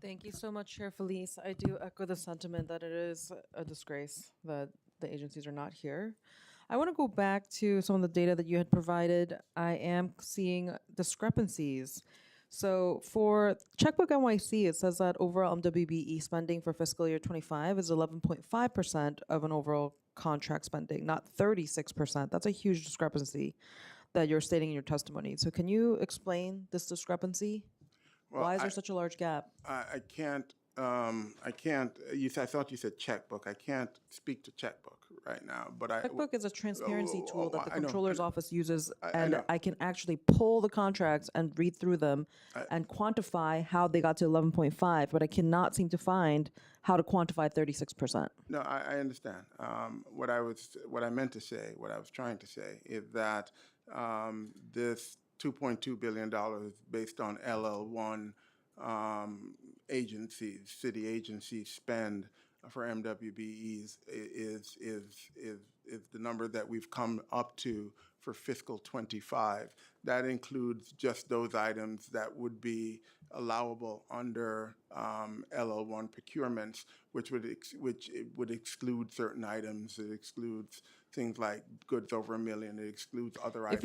Thank you so much, Chair Felice. I do echo the sentiment that it is a disgrace that the agencies are not here. I want to go back to some of the data that you had provided. I am seeing discrepancies. So for Checkbook NYC, it says that overall MWBE spending for fiscal year 25 is 11.5% of an overall contract spending, not 36%. That's a huge discrepancy that you're stating in your testimony. So can you explain this discrepancy? Well, why is there such a large gap? I can't. I thought you said checkbook. I can't speak to checkbook right now. But Checkbook is a transparency tool that the I know. Comptroller's office uses, I and know. I can actually pull the contracts and read through them and quantify how they got to 11.5. But I cannot seem to find how to quantify 36%. No, I understand. What I was trying to say is that this $2.2 billion based on LL1 city agencies spend for MWBEs is the number that we've come up to for fiscal 25. That includes just those items that would be allowable under LL1 procurements, which would exclude certain items. It excludes things like goods over $1 million. It excludes other items. If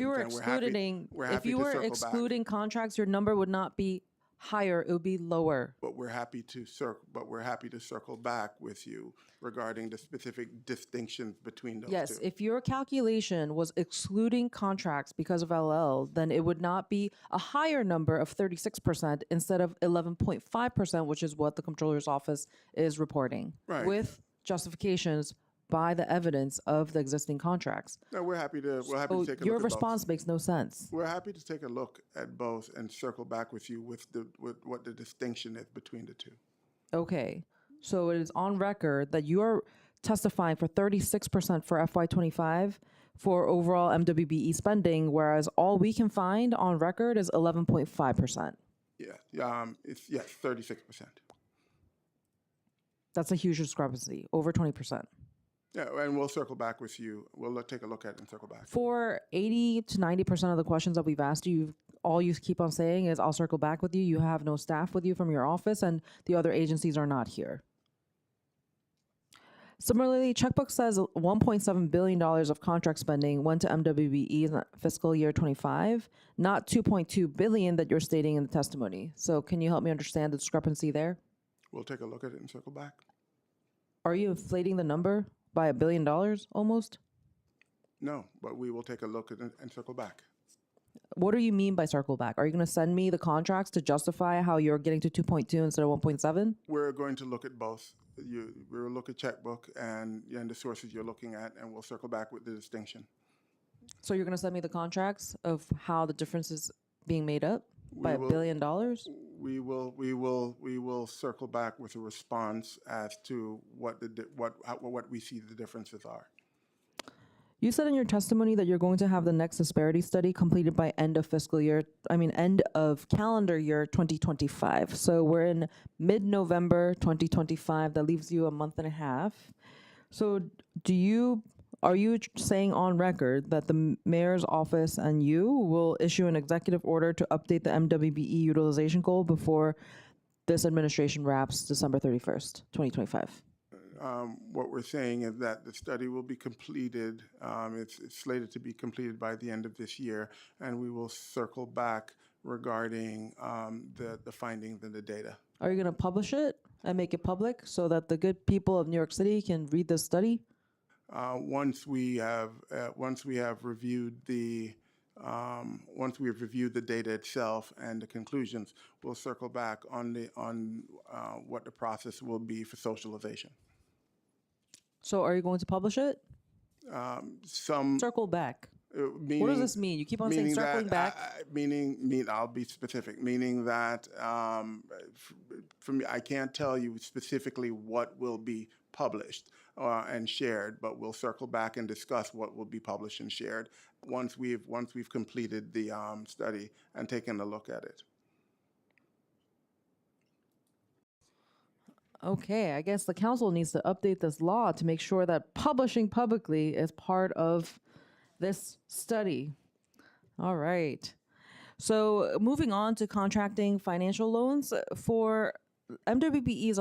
you were excluding contracts, your number would not be higher; it would be lower. But we're happy to circle back with you regarding the specific distinctions between those Yes, two. if your calculation was excluding contracts because of LL, then it would not be a higher number of 36% instead of 11.5%, which is what the Comptroller's office is reporting. Right. With justifications by the evidence of the existing contracts. No, we're happy to So take a look your at response both. makes no sense. We're happy to take a look at both and circle back with you with what the distinction is between the two. Okay, so it is on record that you are testifying for 36% for FY25 for overall MWBE spending, whereas all we can find on record is 11.5%. Yeah, it's 36%. That's a huge discrepancy, over 20%. Yeah, and we'll circle back with you. We'll take a look at it and circle back. For 80 to 90% of the questions that we've asked you, all you keep on saying is, I'll circle back with you. You have no staff with you from your office, and the other agencies are not here. Similarly, checkbook says $1.7 billion of contract spending went to MWBE in fiscal year 25, not $2.2 billion that you're stating in the testimony. So can you help me understand the discrepancy there? We'll take a look at it and circle back. Are you inflating the number by $1 billion almost? No, but we will take a look at it and circle back. What do you mean by circle back? Are you going to send me the contracts to justify how you're getting to 2.2 instead of 1.7? We're going to look at both. We'll look at checkbook and the sources you're looking at, and we'll circle back with the distinction. So you're going to send me the contracts of how the difference is being made up by We $1 billion? We will circle back with a response as to what we see the differences are. You said in your testimony that you're going to have the next disparity study completed by end of calendar year 2025. So we're in mid-November 2025. That leaves you a month and a half. So are you saying on record that the mayor's office and you will issue an executive order to update the MWBE utilization goal before this administration wraps December 31st, 2025? What we're saying is that the study will be completed. It's slated to be completed by the end of this year, and we will circle back regarding the findings and the data. Are you going to publish it and make it public so that the good people of New York City can read this study? Once we have reviewed the data itself and the conclusions, we'll circle back on what the process will be for socialization. So are you going to publish it? Circle back. Meaning, What does this mean? You keep on saying circling back. I'll be specific. Meaning that for me, I can't tell you specifically what will be published and shared, but we'll circle back and discuss what will be published and shared once we've completed the study and taken a look at it. Okay, I guess the council needs to update this law to make sure that publishing publicly is part of this study. All right. So moving on to contracting financial loans for MWBEs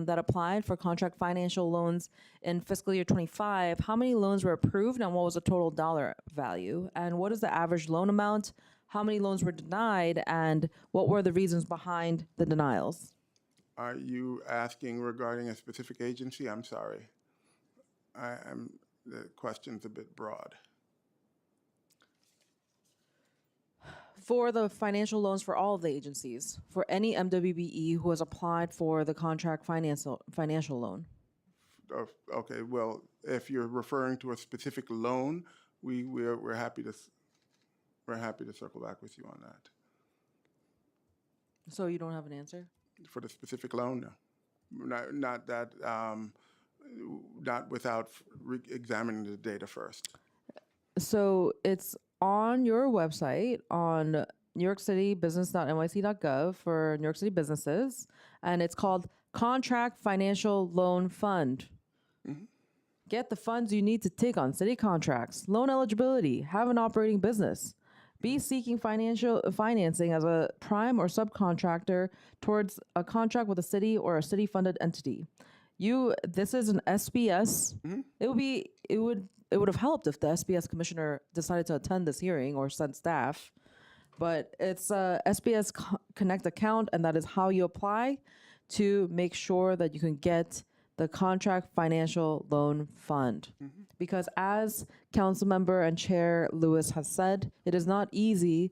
that applied for contract financial loans in fiscal year 25, how many loans were approved and what was the total dollar value? And what is the average loan amount? How many loans were denied and what were the reasons behind the denials? Are you asking regarding a specific agency? I'm sorry. The question's a bit broad. For the financial loans for all of the agencies, for any MWBE who has applied for the contract financial loan. Okay, well, if you're referring to a specific loan, we're happy to circle back with you on that. So you don't have an answer? For the specific loan, no. Not without examining the data first. So it's on your website on New York City business.nyc.gov for New York City businesses, and it's called Contract Financial Loan Fund. Mm-hmm. Get the funds you need to take on city contracts, loan eligibility, have an operating business. Be seeking financing as a prime or subcontractor towards a contract with a city or a city-funded entity. This is an SBS. Mm-hmm. It would have helped if the SBS commissioner decided to attend this hearing or send staff, but it's a SBS Connect account, and that is how you apply to make sure that you can get the Contract Financial Loan Fund. Mm-hmm. Because as Councilmember and Chair Lewis has said, it is not easy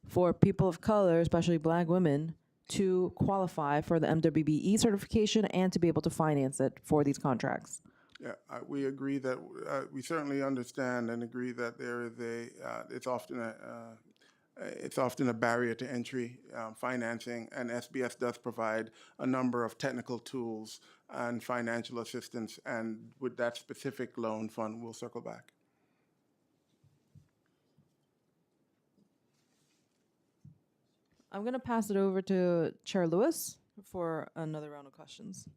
for people of color, especially Black women, to qualify for the MWBE certification and to be able to finance it for these contracts. Yeah, we agree that we certainly understand and agree that there is it's often a barrier to entry, financing, and SBS does provide a number of technical tools and financial assistance. And with that specific loan fund, we'll circle back. I'm going to pass it over to Chair Lewis for another round of questions.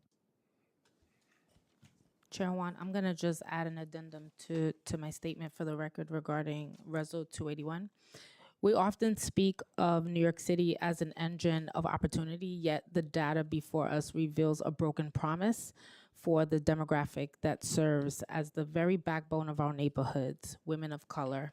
Chair Wan, I'm going to just add an addendum to my statement for the record regarding Reso 281. We often speak of New York City as an engine of opportunity, yet the data before us reveals a broken promise for the demographic that serves as the very backbone of our neighborhoods, women of color.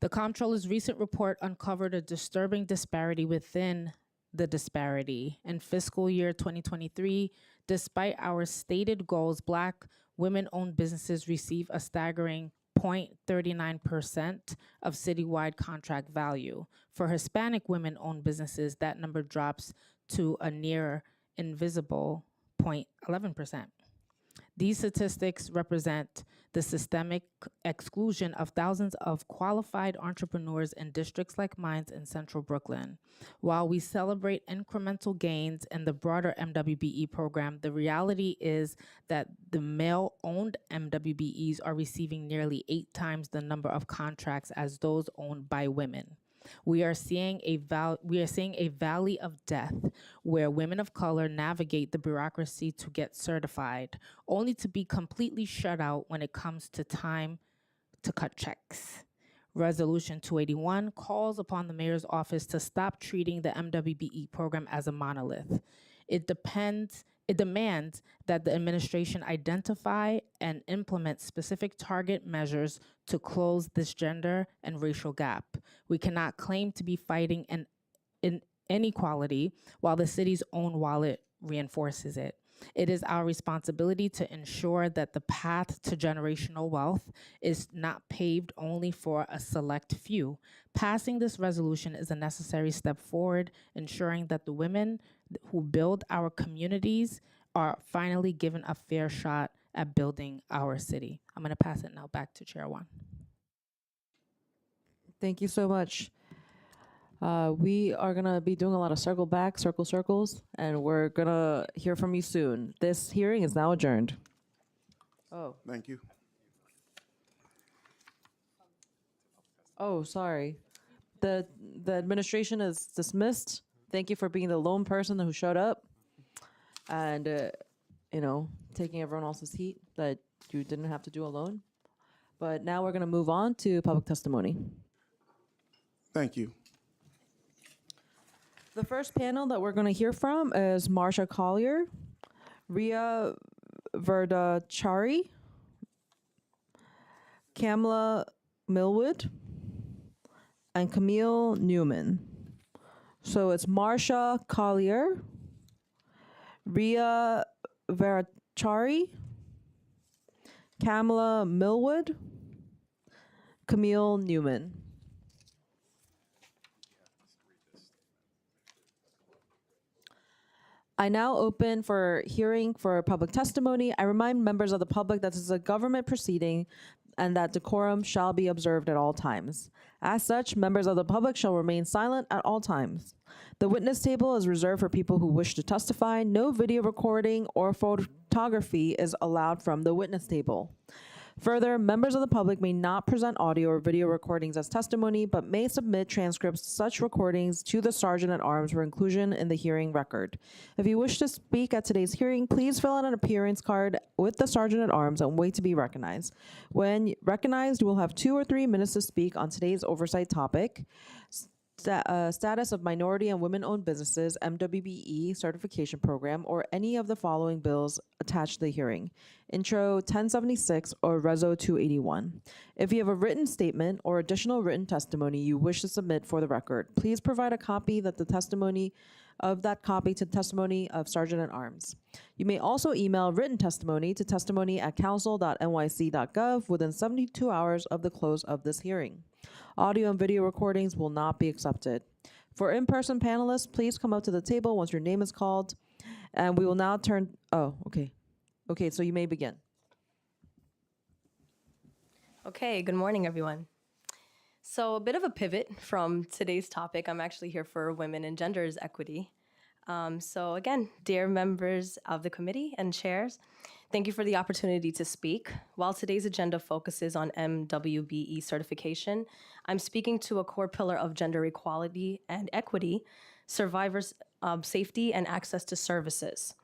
The Comptroller's recent report uncovered a disturbing disparity within the disparity. In fiscal year 2023, despite our stated goals, Black women-owned businesses receive a staggering 0.39% of citywide contract value. For Hispanic women-owned businesses, that number drops to a near invisible 0.11%. These statistics represent the systemic exclusion of thousands of qualified entrepreneurs in districts like mine in central Brooklyn. While we celebrate incremental gains in the broader MWBE program, the reality is that the male-owned MWBEs are receiving nearly 8 times the number of contracts as those owned by women. We are seeing a valley of death where women of color navigate the bureaucracy to get certified, only to be completely shut out when it comes to time to cut checks. Resolution 281 calls upon the mayor's office to stop treating the MWBE program as a monolith. It demands that the administration identify and implement specific target measures to close this gender and racial gap. We cannot claim to be fighting an inequality while the city's own wallet reinforces it. It is our responsibility to ensure that the path to generational wealth is not paved only for a select few. Passing this resolution is a necessary step forward, ensuring that the women who build our communities are finally given a fair shot at building our city. I'm going to pass it now back to Chair Wan. Thank you so much. We are going to be doing a lot of circles, and we're going to hear from you soon. This hearing is now adjourned. Oh, Thank you. sorry. The administration is dismissed. Thank you for being the lone person who showed up and, taking everyone else's heat that you didn't have to do alone. But now we're going to move on to public testimony. Thank you. The first panel that we're going to hear from is Marsha Collier, Ria Verdachari, Kamala Millwood, and Camille Newman. So it's Marsha Collier, Ria Verdachari, Kamala Millwood, Camille Newman. I now open for hearing for public testimony. I remind members of the public that this is a government proceeding and that decorum shall be observed at all times. As such, members of the public shall remain silent at all times. The witness table is reserved for people who wish to testify. No video recording or photography is allowed from the witness table. Further, members of the public may not present audio or video recordings as testimony, but may submit transcripts of such recordings to the Sergeant at Arms for inclusion in the hearing record. If you wish to speak at today's hearing, please fill out an appearance card with the Sergeant at Arms and wait to be recognized. When recognized, you will have 2 or 3 minutes to speak on today's oversight topic. Status of minority and women-owned businesses, MWBE certification program, or any of the following bills attached to the hearing. Intro 1076 or Reso 281. If you have a written statement or additional written testimony you wish to submit for the record, please provide a copy to the testimony of Sergeant at Arms. You may also email written testimony to testimony@council.nyc.gov within 72 hours of the close of this hearing. Audio and video recordings will not be accepted. For in-person panelists, please come up to the table once your name is called, and we will now turn. Oh, okay. Okay, so you may begin. Okay, good morning, everyone. So, a bit of a pivot from today's topic. I'm actually here for women and genders equity. So, again, dear members of the committee and chairs, thank you for the opportunity to speak. While today's agenda focuses on MWBE certification, I'm speaking to a core pillar of gender equality and equity, survivors' safety, and access to services.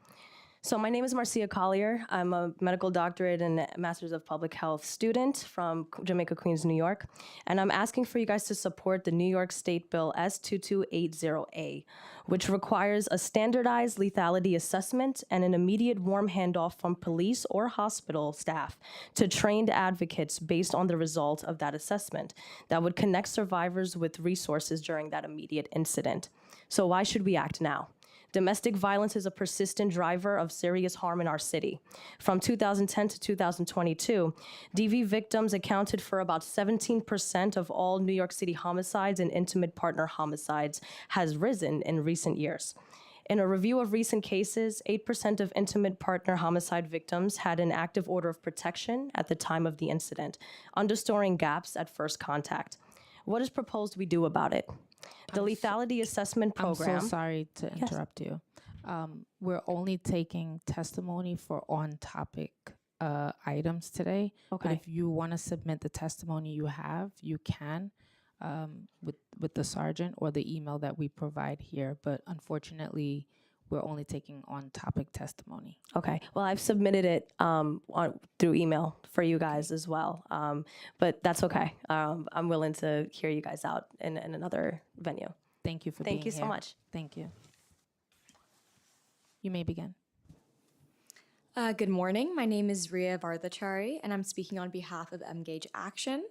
So my name is Marcia Collier. I'm a medical doctorate and Masters of Public Health student from Jamaica, Queens, New York. And I'm asking for you guys to support the New York State Bill S2280A, which requires a standardized lethality assessment and an immediate warm handoff from police or hospital staff to trained advocates based on the result of that assessment that would connect survivors with resources during that immediate incident. So why should we act now? Domestic violence is a persistent driver of serious harm in our city. From 2010 to 2022, DV victims accounted for about 17% of all New York City homicides, and intimate partner homicides has risen in recent years. In a review of recent cases, 8% of intimate partner homicide victims had an active order of protection at the time of the incident, underscoring gaps at first contact. What is proposed we do about it? The lethality assessment program. I'm so sorry to interrupt you. We're only taking testimony for on-topic items today. But Okay. if you want to submit the testimony you have, you can with the sergeant or the email that we provide here. But unfortunately, we're only taking on-topic testimony. Okay. Well, I've submitted it through email for you guys as well. But that's okay. I'm willing to hear you guys out in another venue. Thank you for being Thank you so here. much. Thank you. You may begin. Good morning. My name is Ria Vardachari, and I'm speaking on behalf of Engage Action,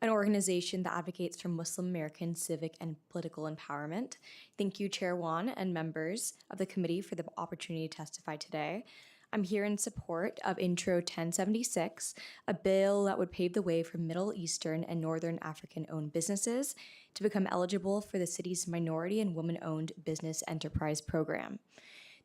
an organization that advocates for Muslim American civic and political empowerment. Thank you, Chair Wan and members of the committee for the opportunity to testify today. I'm here in support of Intro 1076, a bill that would pave the way for Middle Eastern and Northern African-owned businesses to become eligible for the city's Minority and Women-Owned Business Enterprise Program.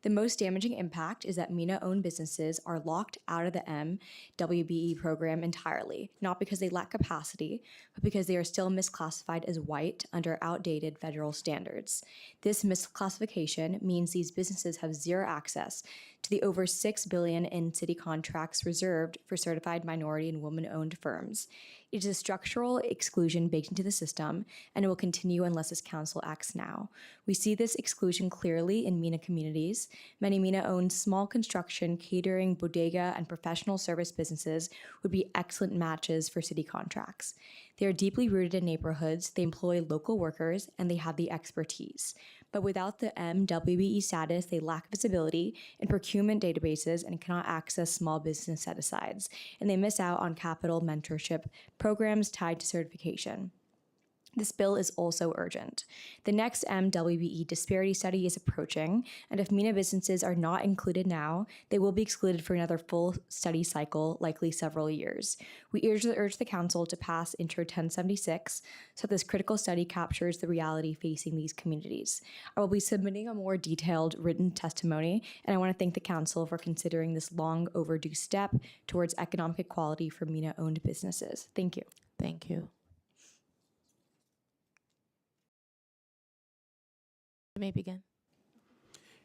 The most damaging impact is that MENA-owned businesses are locked out of the WBE program entirely, not because they lack capacity, but because they are still misclassified as white under outdated federal standards. This misclassification means these businesses have zero access to the over $6 billion in city contracts reserved for certified minority and woman-owned firms. It is a structural exclusion baked into the system, and it will continue unless this council acts now. We see this exclusion clearly in MENA communities. Many MENA-owned small construction, catering, bodega, and professional service businesses would be excellent matches for city contracts. They are deeply rooted in neighborhoods, they employ local workers, and they have the expertise. But without the MWBE status, they lack visibility in procurement databases and cannot access small business set-asides, and they miss out on capital mentorship programs tied to certification. This bill is also urgent. The next MWBE disparity study is approaching, and if MENA businesses are not included now, they will be excluded for another full study cycle, likely several years. We urge the Council to pass Intro 1076 so this critical study captures the reality facing these communities. I will be submitting a more detailed written testimony, and I want to thank the Council for considering this long overdue step towards economic equality for MENA-owned businesses. Thank you. Thank you. You may begin.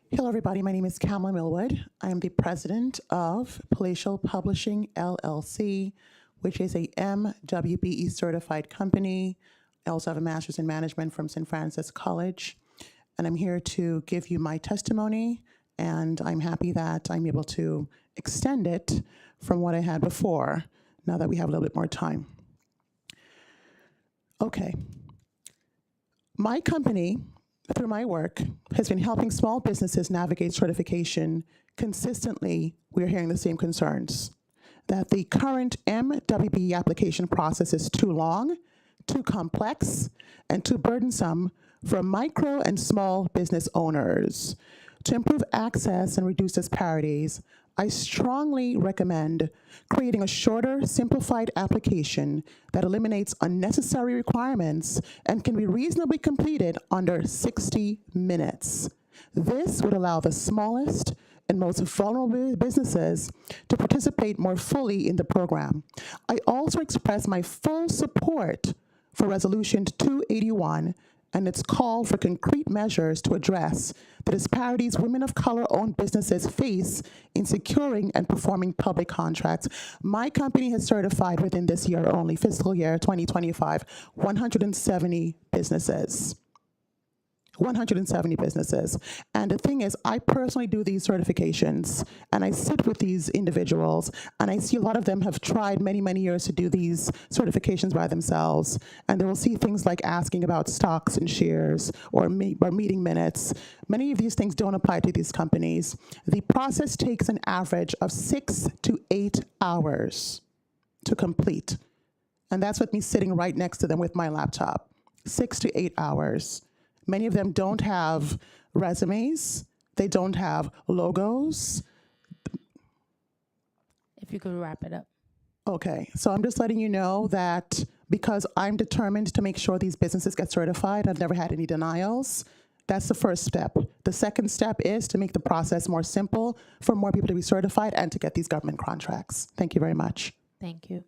Hello, everybody. My name is Kamala Millwood. I am the president of Palatial Publishing, LLC, which is a MWBE certified company. I also have a master's in management from St. Francis College. And I'm here to give you my testimony. And I'm happy that I'm able to extend it from what I had before, now that we have a little bit more time. Okay. My company, through my work, has been helping small businesses navigate certification. Consistently, we're hearing the same concerns, that the current MWBE application process is too long, too complex, and too burdensome for micro and small business owners. To improve access and reduce disparities, I strongly recommend creating a shorter, simplified application that eliminates unnecessary requirements and can be reasonably completed under 60 minutes. This would allow the smallest and most vulnerable businesses to participate more fully in the program. I also express my full support for Resolution 281 and its call for concrete measures to address the disparities women of color-owned businesses face in securing and performing public contracts. My company has certified within this year only, fiscal year 2025, 170 businesses. 170 businesses. And the thing is, I personally do these certifications and I sit with these individuals and I see a lot of them have tried many, many years to do these certifications by themselves. And they will see things like asking about stocks and shares or meeting minutes. Many of these things don't apply to these companies. The process takes an average of 6 to 8 hours to complete. And that's with me sitting right next to them with my laptop. 6 to 8 hours. Many of them don't have resumes. They don't have logos. If you could wrap it up. Okay, so I'm just letting you know that because I'm determined to make sure these businesses get certified, I've never had any denials. That's the first step. The second step is to make the process more simple for more people to be certified and to get these government contracts. Thank you very much. Thank you.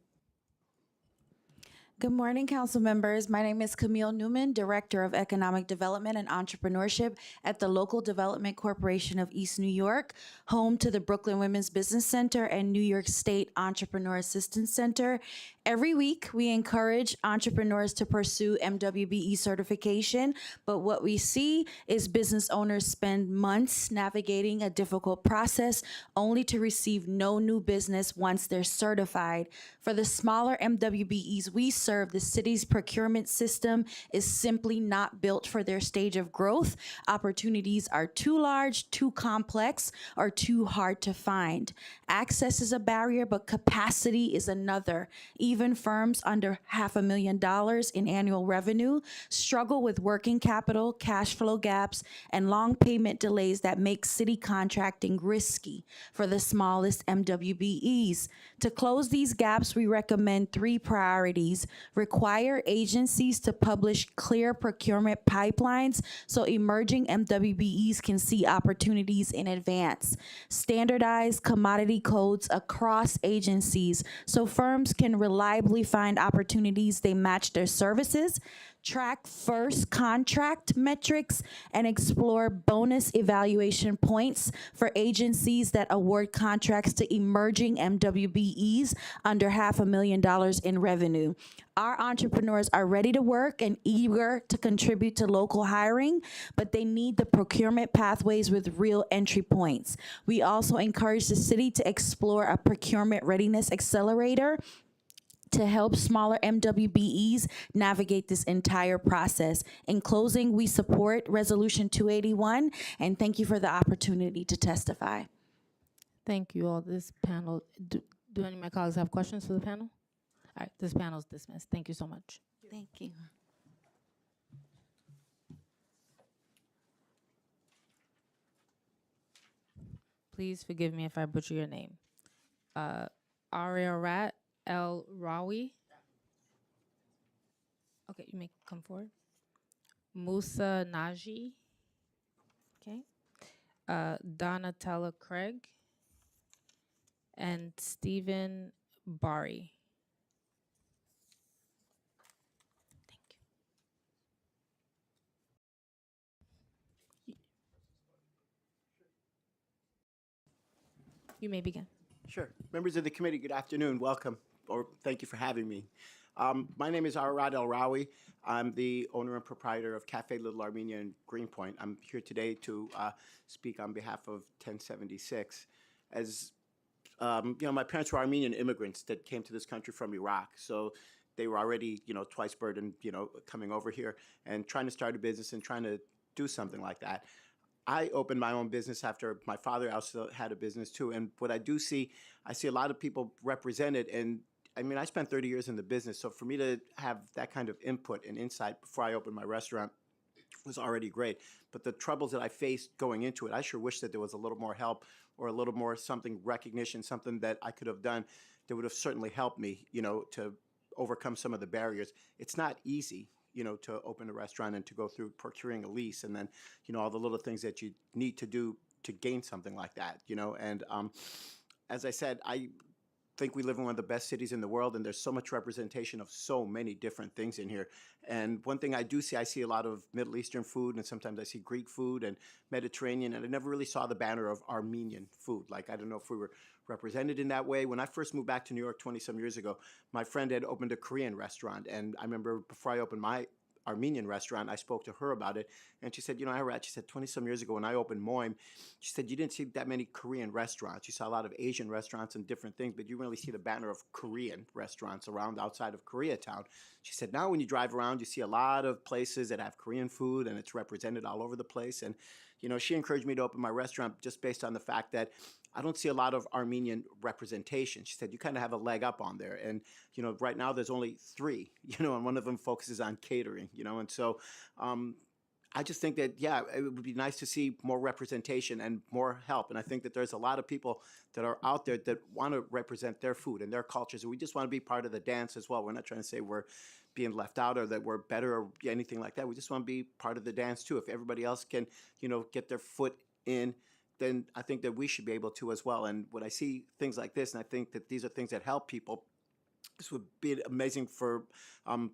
Good morning, council members. My name is Camille Newman, Director of Economic Development and Entrepreneurship at the Local Development Corporation of East New York, home to the Brooklyn Women's Business Center and New York State Entrepreneur Assistance Center. Every week, we encourage entrepreneurs to pursue MWBE certification, but what we see is business owners spend months navigating a difficult process only to receive no new business once they're certified. For the smaller MWBEs we serve, the city's procurement system is simply not built for their stage of growth. Opportunities are too large, too complex, or too hard to find. Access is a barrier, but capacity is another. Even firms under $500,000 in annual revenue struggle with working capital, cash flow gaps, and long payment delays that make city contracting risky for the smallest MWBEs. To close these gaps, we recommend 3 priorities. Require agencies to publish clear procurement pipelines so emerging MWBEs can see opportunities in advance. Standardize commodity codes across agencies so firms can reliably find opportunities they match their services. Track first contract metrics and explore bonus evaluation points for agencies that award contracts to emerging MWBEs under $500,000 in revenue. Our entrepreneurs are ready to work and eager to contribute to local hiring, but they need the procurement pathways with real entry points. We also encourage the city to explore a procurement readiness accelerator to help smaller MWBEs navigate this entire process. In closing, we support Resolution 281, and thank you for the opportunity to testify. Thank you all. This panel, do any of my colleagues have questions for the panel? All right, this panel is dismissed. Thank you so much. Thank you. Please forgive me if I butcher your name. Ariarat El Rawi. Okay, you may come forward. Musa Naji. Okay. Donatella Craig. And Stephen Bari. Thank you. You may begin. Sure. Members of the committee, good afternoon. Welcome, or thank you for having me. My name is Arad El Rawi. I'm the owner and proprietor of Cafe Little Armenia in Greenpoint. I'm here today to speak on behalf of 1076. As you know, my parents were Armenian immigrants that came to this country from Iraq, so they were already, twice burdened, coming over here and trying to start a business and trying to do something like that. I opened my own business after my father also had a business too. And what I do see, I see a lot of people represented. And I mean, I spent 30 years in the business. So for me to have that kind of input and insight before I opened my restaurant was already great. But the troubles that I faced going into it, I sure wish that there was a little more help or a little more recognition, something that I could have done that would have certainly helped me, to overcome some of the barriers. It's not easy, to open a restaurant and to go through procuring a lease and then, all the little things that you need to do to gain something like that, you know. And as I said, I think we live in one of the best cities in the world, and there's so much representation of so many different things in here. And one thing I do see, I see a lot of Middle Eastern food, and sometimes I see Greek food and Mediterranean, and I never really saw the banner of Armenian food. Like, I don't know if we were represented in that way. When I first moved back to New York 20-some years ago, my friend had opened a Korean restaurant, and I remember before I opened my Armenian restaurant, I spoke to her about it, and she said, you know, Irat, she said, 20-some years ago when I opened Moim, she said, you didn't see that many Korean restaurants. You saw a lot of Asian restaurants and different things, but you really see the banner of Korean restaurants around outside of Koreatown. She said, now when you drive around, you see a lot of places that have Korean food, and it's represented all over the place. And, you know, she encouraged me to open my restaurant just based on the fact that I don't see a lot of Armenian representation. She said, you kind of have a leg up on there. And, you know, right now there's only 3, you know, and one of them focuses on catering, you know. And so I just think that, yeah, it would be nice to see more representation and more help. And I think that there's a lot of people that are out there that want to represent their food and their cultures. And we just want to be part of the dance as well. We're not trying to say we're being left out or that we're better or anything like that. We just want to be part of the dance too. If everybody else can, you know, get their foot in, then I think that we should be able to as well. And when I see things like this, and I think that these are things that help people, this would be amazing for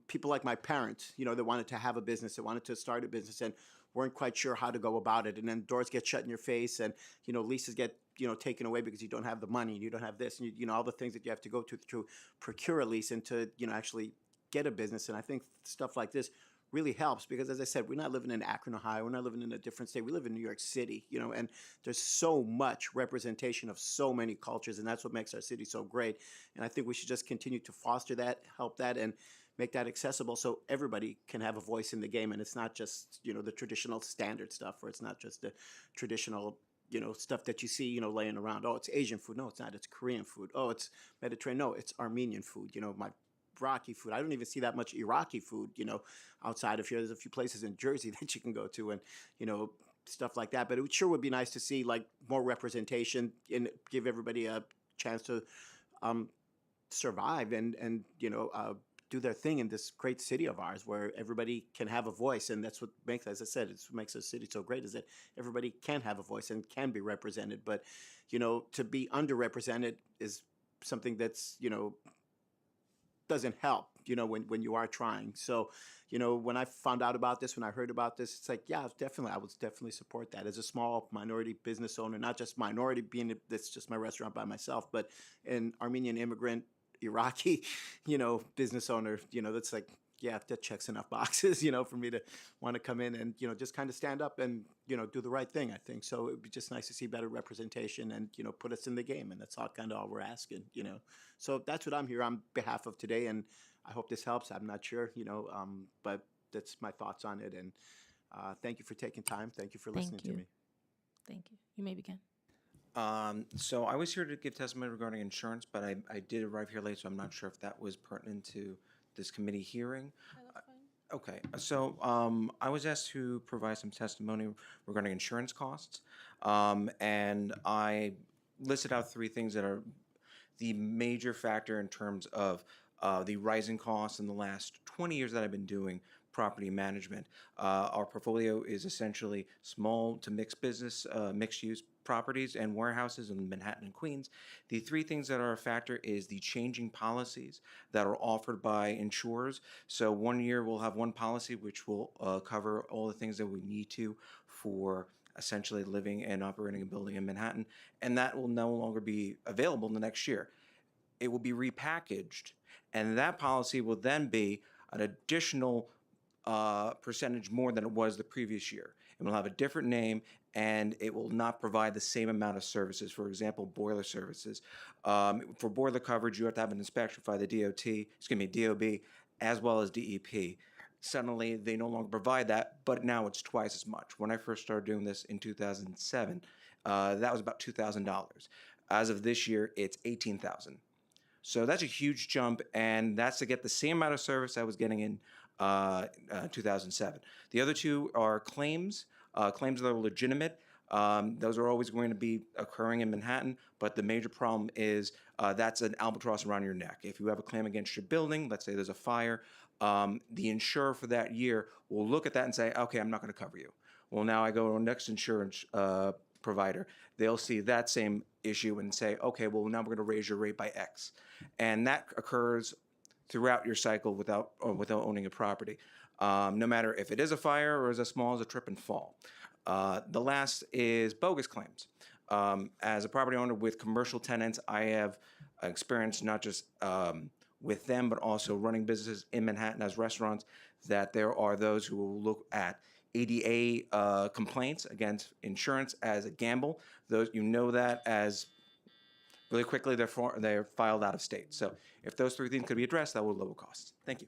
people like my parents, you know, that wanted to have a business, that wanted to start a business and weren't quite sure how to go about it. And then doors get shut in your face and, you know, leases get, you know, taken away because you don't have the money and you don't have this and, you know, all the things that you have to go to procure a lease and to, you know, actually get a business. And I think stuff like this really helps because, as I said, we're not living in Akron, Ohio. We're not living in a different state. We live in New York City, you know, and there's so much representation of so many cultures, and that's what makes our city so great. And I think we should just continue to foster that, help that, and make that accessible so everybody can have a voice in the game. And it's not just, you know, the traditional standard stuff, or it's not just the traditional, you know, stuff that you see, you know, laying around. Oh, it's Asian food. No, it's not. It's Korean food. Oh, it's Mediterranean. No, it's Armenian food. You know, my Iraqi food. I don't even see that much Iraqi food, you know, outside of here. There's a few places in Jersey that you can go to and, you know, stuff like that. But it sure would be nice to see like more representation and give everybody a chance to survive and you know, do their thing in this great city of ours where everybody can have a voice. And that's what makes, as I said, it's what makes our city so great is that everybody can have a voice and can be represented. But, you know, to be underrepresented is something that's, you know, doesn't help, you know, when you are trying. So, you know, when I found out about this, when I heard about this, it's like, yeah, I would definitely support that as a small minority business owner, not just minority being that's just my restaurant by myself, but an Armenian immigrant, Iraqi, you know, business owner, you know, that's like, yeah, that checks enough boxes, you know, for me to want to come in and, you know, just kind of stand up and, you know, do the right thing, I think. So it would be just nice to see better representation and, you know, put us in the game. And that's all kind of all we're asking, you know. So that's what I'm here on behalf of today. And I hope this helps. I'm not sure, you know, but that's my thoughts on it. And thank you for taking time. Thank you for listening to me. Thank you. You may begin. So I was here to give testimony regarding insurance, but I did arrive here late, so I'm not sure if that was pertinent to this committee hearing. Okay, so I was asked to provide some testimony regarding insurance costs, and I listed out 3 things that are the major factor in terms of the rising costs in the last 20 years that I've been doing property management. Our portfolio is essentially small to mixed business, mixed use properties and warehouses in Manhattan and Queens. The 3 things that are a factor is the changing policies that are offered by insurers. So one year we'll have one policy which will cover all the things that we need to for essentially living and operating a building in Manhattan, and that will no longer be available in the next year. It will be repackaged, and that policy will then be an additional percentage more than it was the previous year. It will have a different name, and it will not provide the same amount of services. For example, boiler services. For boiler coverage, you have to have an inspection by the DOB, as well as DEP. Suddenly, they no longer provide that, but now it's twice as much. When I first started doing this in 2007, that was about $2,000. As of this year, it's $18,000. So that's a huge jump, and that's to get the same amount of service I was getting in 2007. The other 2 are claims, claims that are legitimate. Those are always going to be occurring in Manhattan, but the major problem is that's an albatross around your neck. If you have a claim against your building, let's say there's a fire, the insurer for that year will look at that and say, okay, I'm not going to cover you. Well, now I go to the next insurance provider, they'll see that same issue and say, okay, well, now we're going to raise your rate by X. And that occurs throughout your cycle without owning a property, no matter if it is a fire or is as small as a trip and fall. The last is bogus claims. As a property owner with commercial tenants, I have experience not just with them, but also running businesses in Manhattan as restaurants, that there are those who will look at ADA complaints against insurance as a gamble. Those, you know, that as really quickly they're filed out of state. So if those three things could be addressed, that would lower costs. Thank you.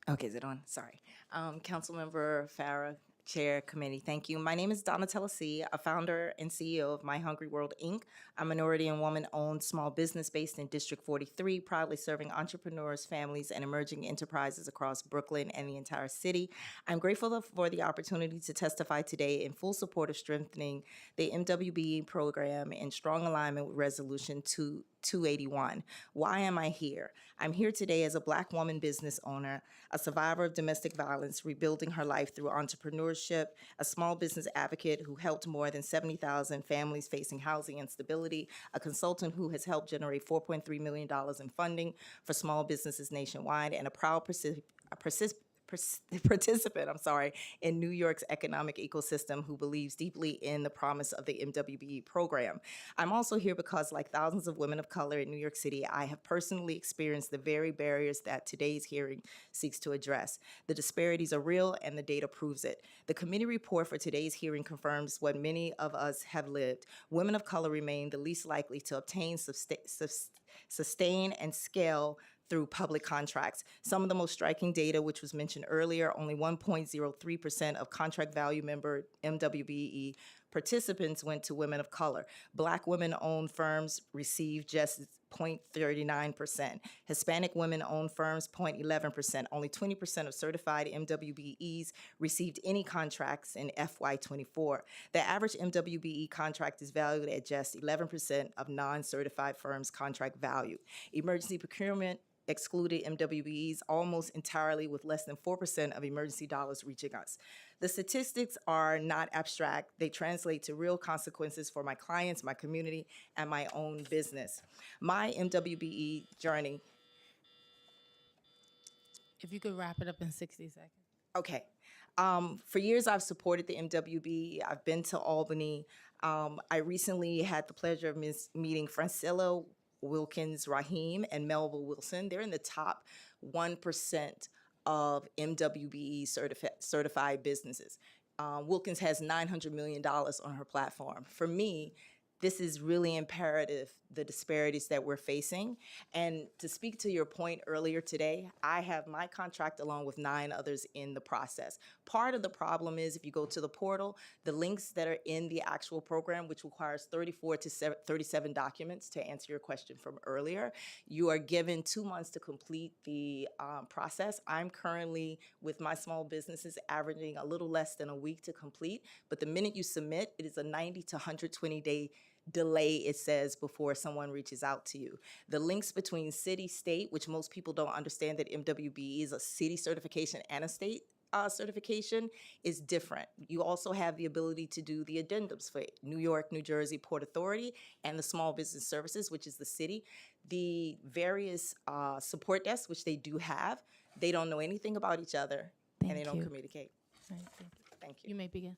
Okay, is it on? Sorry. Councilmember Farah, Chair Committee, thank you. My name is Donatella C., a founder and CEO of My Hungry World, Inc., a minority and woman-owned small business based in District 43, proudly serving entrepreneurs, families, and emerging enterprises across Brooklyn and the entire city. I'm grateful for the opportunity to testify today in full support of strengthening the MWBE program in strong alignment with Resolution 281. Why am I here? I'm here today as a Black woman business owner, a survivor of domestic violence, rebuilding her life through entrepreneurship, a small business advocate who helped more than 70,000 families facing housing instability, a consultant who has helped generate $4.3 million in funding for small businesses nationwide, and a proud participant, in New York's economic ecosystem who believes deeply in the promise of the MWBE program. I'm also here because, like thousands of women of color in New York City, I have personally experienced the very barriers that today's hearing seeks to address. The disparities are real and the data proves it. The committee report for today's hearing confirms what many of us have lived. Women of color remain the least likely to obtain, sustain, and scale through public contracts. Some of the most striking data, which was mentioned earlier, only 1.03% of contract value member MWBE participants went to women of color. Black women-owned firms received just 0.39%. Hispanic women-owned firms, 0.11%. Only 20% of certified MWBEs received any contracts in FY24. The average MWBE contract is valued at just 11% of non-certified firms' contract value. Emergency procurement excluded MWBEs almost entirely, with less than 4% of emergency dollars reaching us. The statistics are not abstract. They translate to real consequences for my clients, my community, and my own business. My MWBE journey. If you could wrap it up in 60 seconds. Okay. For years, I've supported the MWBE. I've been to Albany. I recently had the pleasure of meeting Francilla Wilkins Rahim and Melva Wilson. They're in the top 1% of MWBE certified businesses. Wilkins has $900 million on her platform. For me, this is really imperative, the disparities that we're facing. And to speak to your point earlier today, I have my contract along with 9 others in the process. Part of the problem is if you go to the portal, the links that are in the actual program, which requires 34 to 37 documents to answer your question from earlier, you are given 2 months to complete the process. I'm currently, with my small businesses, averaging a little less than a week to complete. But the minute you submit, it is a 90 to 120-day delay, it says, before someone reaches out to you. The links between city, state, which most people don't understand that MWBE is a city certification and a state certification, is different. You also have the ability to do the addendums for New York, New Jersey Port Authority and the Small Business Services, which is the city. The various support desks, which they do have, they don't know anything about each other and they don't communicate. Thank you. You may begin.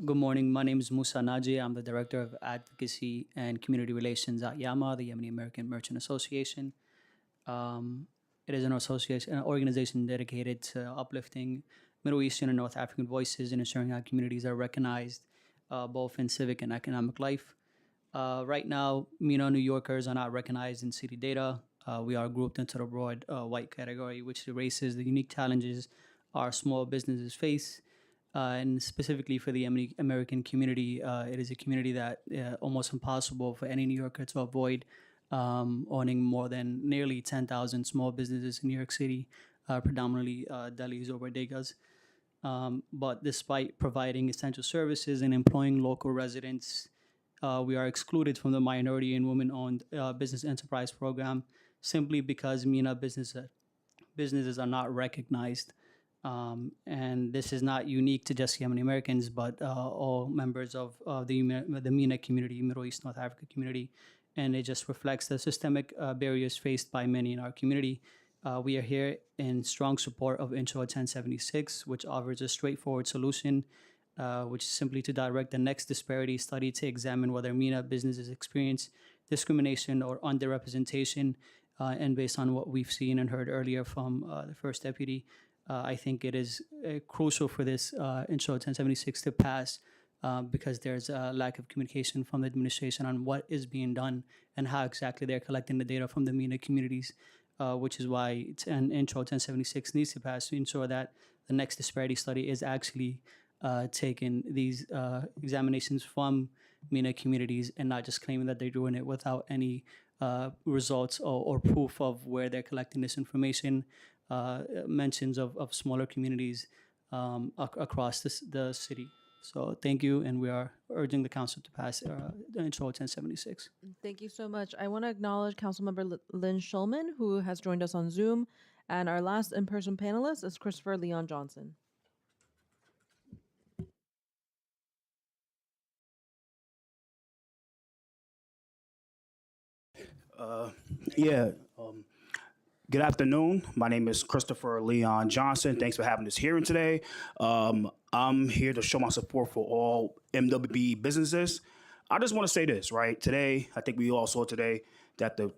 Good morning. My name is Musa Naji. I'm the Director of Advocacy and Community Relations at YAMA, the Yemeni American Merchant Association. It is an organization dedicated to uplifting Middle Eastern and North African voices and ensuring our communities are recognized both in civic and economic life. Right now, New Yorkers are not recognized in city data. We are grouped into the broad white category, which erases the unique challenges our small businesses face. And specifically for the Yemeni American community, it is a community that almost impossible for any New Yorker to avoid owning more than nearly 10,000 small businesses in New York City, predominantly delis or bodegas. But despite providing essential services and employing local residents, we are excluded from the minority and women-owned business enterprise program simply because MENA businesses businesses are not recognized. And this is not unique to just Yemeni Americans, but all members of the MENA community, Middle East, North Africa community. And it just reflects the systemic barriers faced by many in our community. We are here in strong support of Intro 1076, which offers a straightforward solution, which is simply to direct the next disparity study to examine whether MENA businesses experience discrimination or underrepresentation. And based on what we've seen and heard earlier from the First Deputy, I think it is crucial for this Intro 1076 to pass because there's a lack of communication from the administration on what is being done and how exactly they're collecting the data from the MENA communities, which is why Intro 1076 needs to pass to ensure that the next disparity study is actually taking these examinations from MENA communities and not just claiming that they're doing it without any results or proof of where they're collecting this information. Mentions of smaller communities across the city. So thank you, and we are urging the council to pass Intro 1076. Thank you so much. I want to acknowledge Councilmember Lynn Schulman, who has joined us on Zoom. And our last in-person panelist is Christopher Leon Johnson. Yeah. Good afternoon. My name is Christopher Leon Johnson. Thanks for having this hearing today. I'm here to show my support for all MWBE businesses. I just want to say this, right? Today, I think we all saw today that the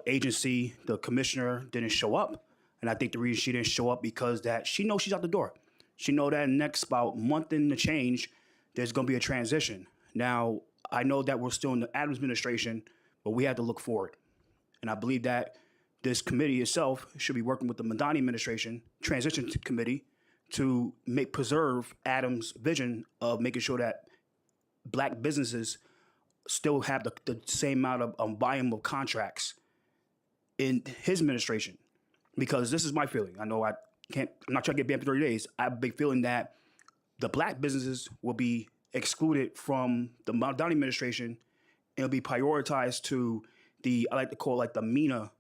agency, the commissioner didn't show up. And I think the reason she didn't show up because that she knows she's out the door. She know that next about month in the change, there's going to be a transition. Now, I know that we're still in the Adams administration, but we have to look forward. And I believe that this committee itself should be working with the Madani administration, transition committee, to preserve Adams' vision of making sure that black businesses still have the same amount of volume of contracts in his administration. Because this is my feeling. I know I'm not trying to get banned for 30 days. I have a big feeling that the black businesses will be excluded from the Madani administration and it'll be prioritized to I like to call the MENA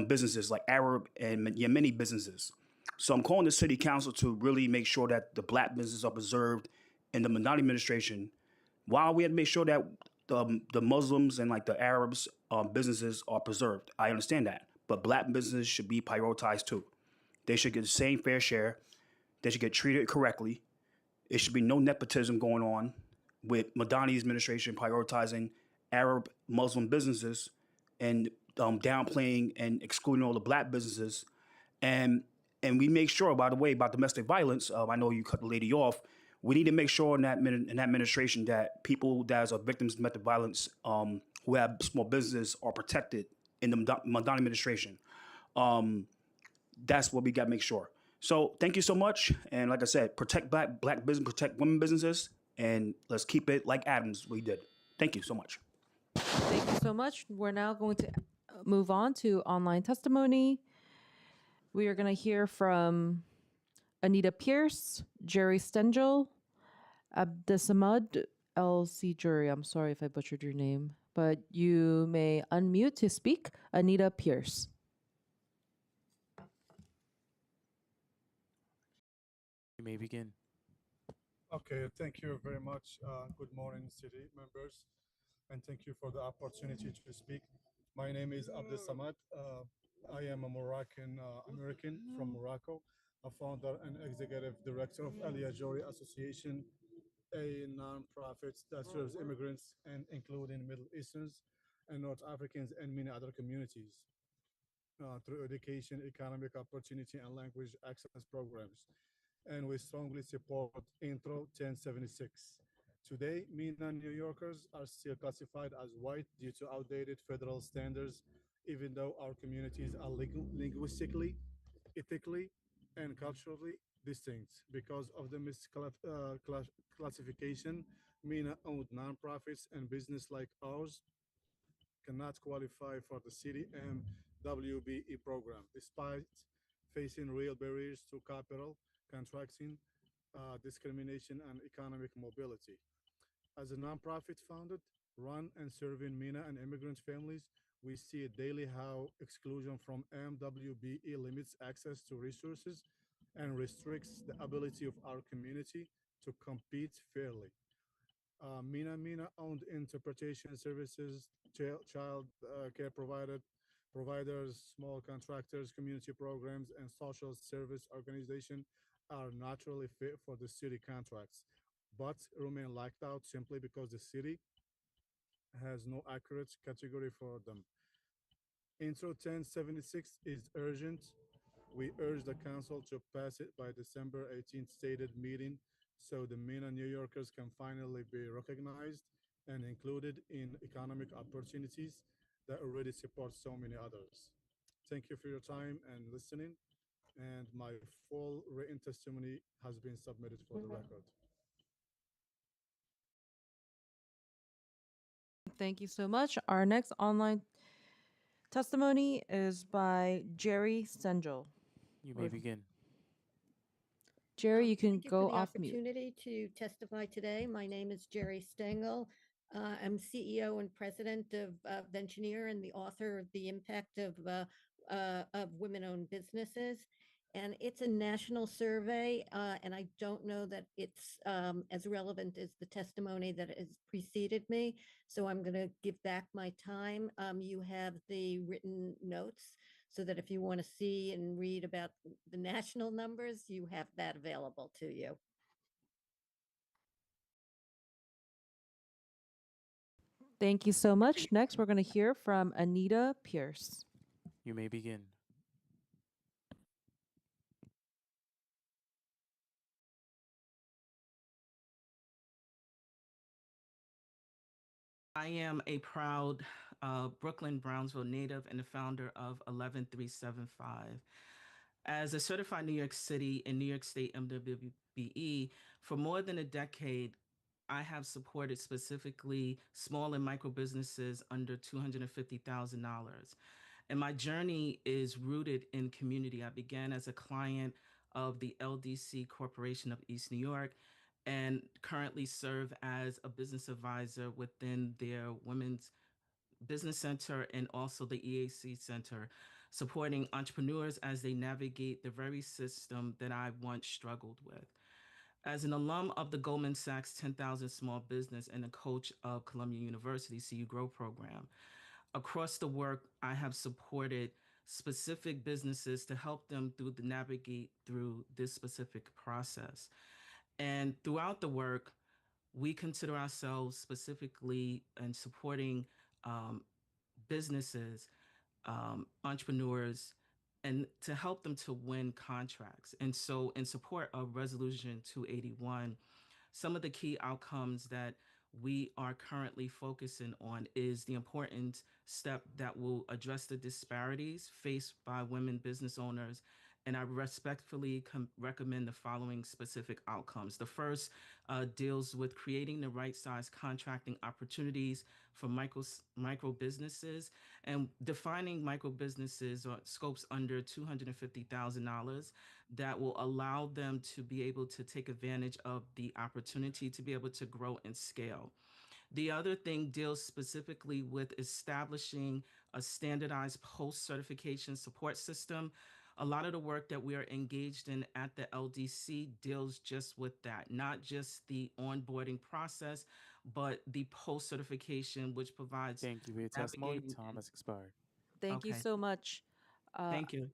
businesses, like Arab and Yemeni businesses. So I'm calling the city council to really make sure that the black businesses are preserved in the Madani administration, while we have to make sure that the Muslims and the Arabs businesses are preserved. I understand that, but black businesses should be prioritized too. They should get the same fair share. They should get treated correctly. It should be no nepotism going on with Madani's administration prioritizing Arab Muslim businesses and downplaying and excluding all the black businesses. And we make sure, by the way, about domestic violence, I know you cut the lady off, we need to make sure in that administration that people that are victims of domestic violence who have small businesses are protected in the Madani administration. That's what we got to make sure. So thank you so much. And like I said, protect black business, protect women businesses, and let's keep it like Adams we did. Thank you so much. Thank you so much. We're now going to move on to online testimony. We are going to hear from Anita Pierce, Jerry Stengel, Abdesamad El Sijuri. I'm sorry if I butchered your name, but you may unmute to speak. Anita Pierce. You may begin. Okay, thank you very much. Good morning, city members, and thank you for the opportunity to speak. My name is Abdel Samad. I am a Moroccan American from Morocco, a founder and executive director of Al Yajori Association, a non-profit that serves immigrants and including Middle Easterns and North Africans and many other communities through education, economic opportunity, and language access programs. And we strongly support Intro 1076. Today, MENA New Yorkers are still classified as white due to outdated federal standards, even though our communities are linguistically, ethically, and culturally distinct. Because of the misclassification, MENA-owned nonprofits and business like ours cannot qualify for the CDM WBE program, despite facing real barriers to capital, contracting, discrimination, and economic mobility. As a nonprofit founded, run, and serving MENA and immigrant families, We see it daily how exclusion from MWBE limits access to resources and restricts the ability of our community to compete fairly. Mina owned interpretation services, child care providers, small contractors, community programs, and social service organization are naturally fit for the city contracts, but remain locked out simply because the city has no accurate category for them. Intro 1076 is urgent. We urge the council to pass it by December 18th stated meeting so the MENA New Yorkers can finally be recognized and included in economic opportunities that already support so many others. Thank you for your time and listening. And my full written testimony has been submitted for the record. Thank you so much. Our next online testimony is by Jerry Stengel. You may begin. Jerry, you can Thank you go for the off mute. opportunity to testify today. My name is Jerry Stengel. I'm CEO and president of Ventuneer and the author of The Impact of Women-Owned Businesses. And it's a national survey, and I don't know that it's as relevant as the testimony that has preceded me. So I'm going to give back my time. You have the written notes so that if you want to see and read about the national numbers, you have that available to you. Thank you so much. Next, we're going to hear from Anita Pierce. You may begin. I am a proud Brooklyn, Brownsville native and the founder of 11375. As a certified New York City and New York State MWBE, for more than a decade, I have supported specifically small and micro businesses under $250,000. And my journey is rooted in community. I began as a client of the LDC Corporation of East New York and currently serve as a business advisor within their Women's Business Center and also the EAC Center, supporting entrepreneurs as they navigate the very system that I once struggled with. As an alum of the Goldman Sachs 10,000 Small Business and a coach of Columbia University CU Grow program, across the work, I have supported specific businesses to help them navigate through this specific process. And throughout the work, we consider ourselves specifically in supporting businesses, entrepreneurs, and to help them to win contracts. And so in support of Resolution 281, some of the key outcomes that we are currently focusing on is the important step that will address the disparities faced by women business owners. And I respectfully recommend the following specific outcomes. The first deals with creating the right size contracting opportunities for micro businesses and defining micro businesses or scopes under $250,000 that will allow them to be able to take advantage of the opportunity to be able to grow and scale. The other thing deals specifically with establishing a standardized post-certification support system. A lot of the work that we are engaged in at the LDC deals just with that, not just the onboarding process, but the post-certification, which provides. Thank you for your testimony. Time has expired. Thank you Okay. so much. Thank you.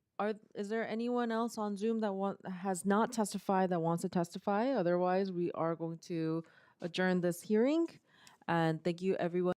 Is there anyone else on Zoom that has not testified that wants to testify? Otherwise, we are going to adjourn this hearing. And thank you, everyone.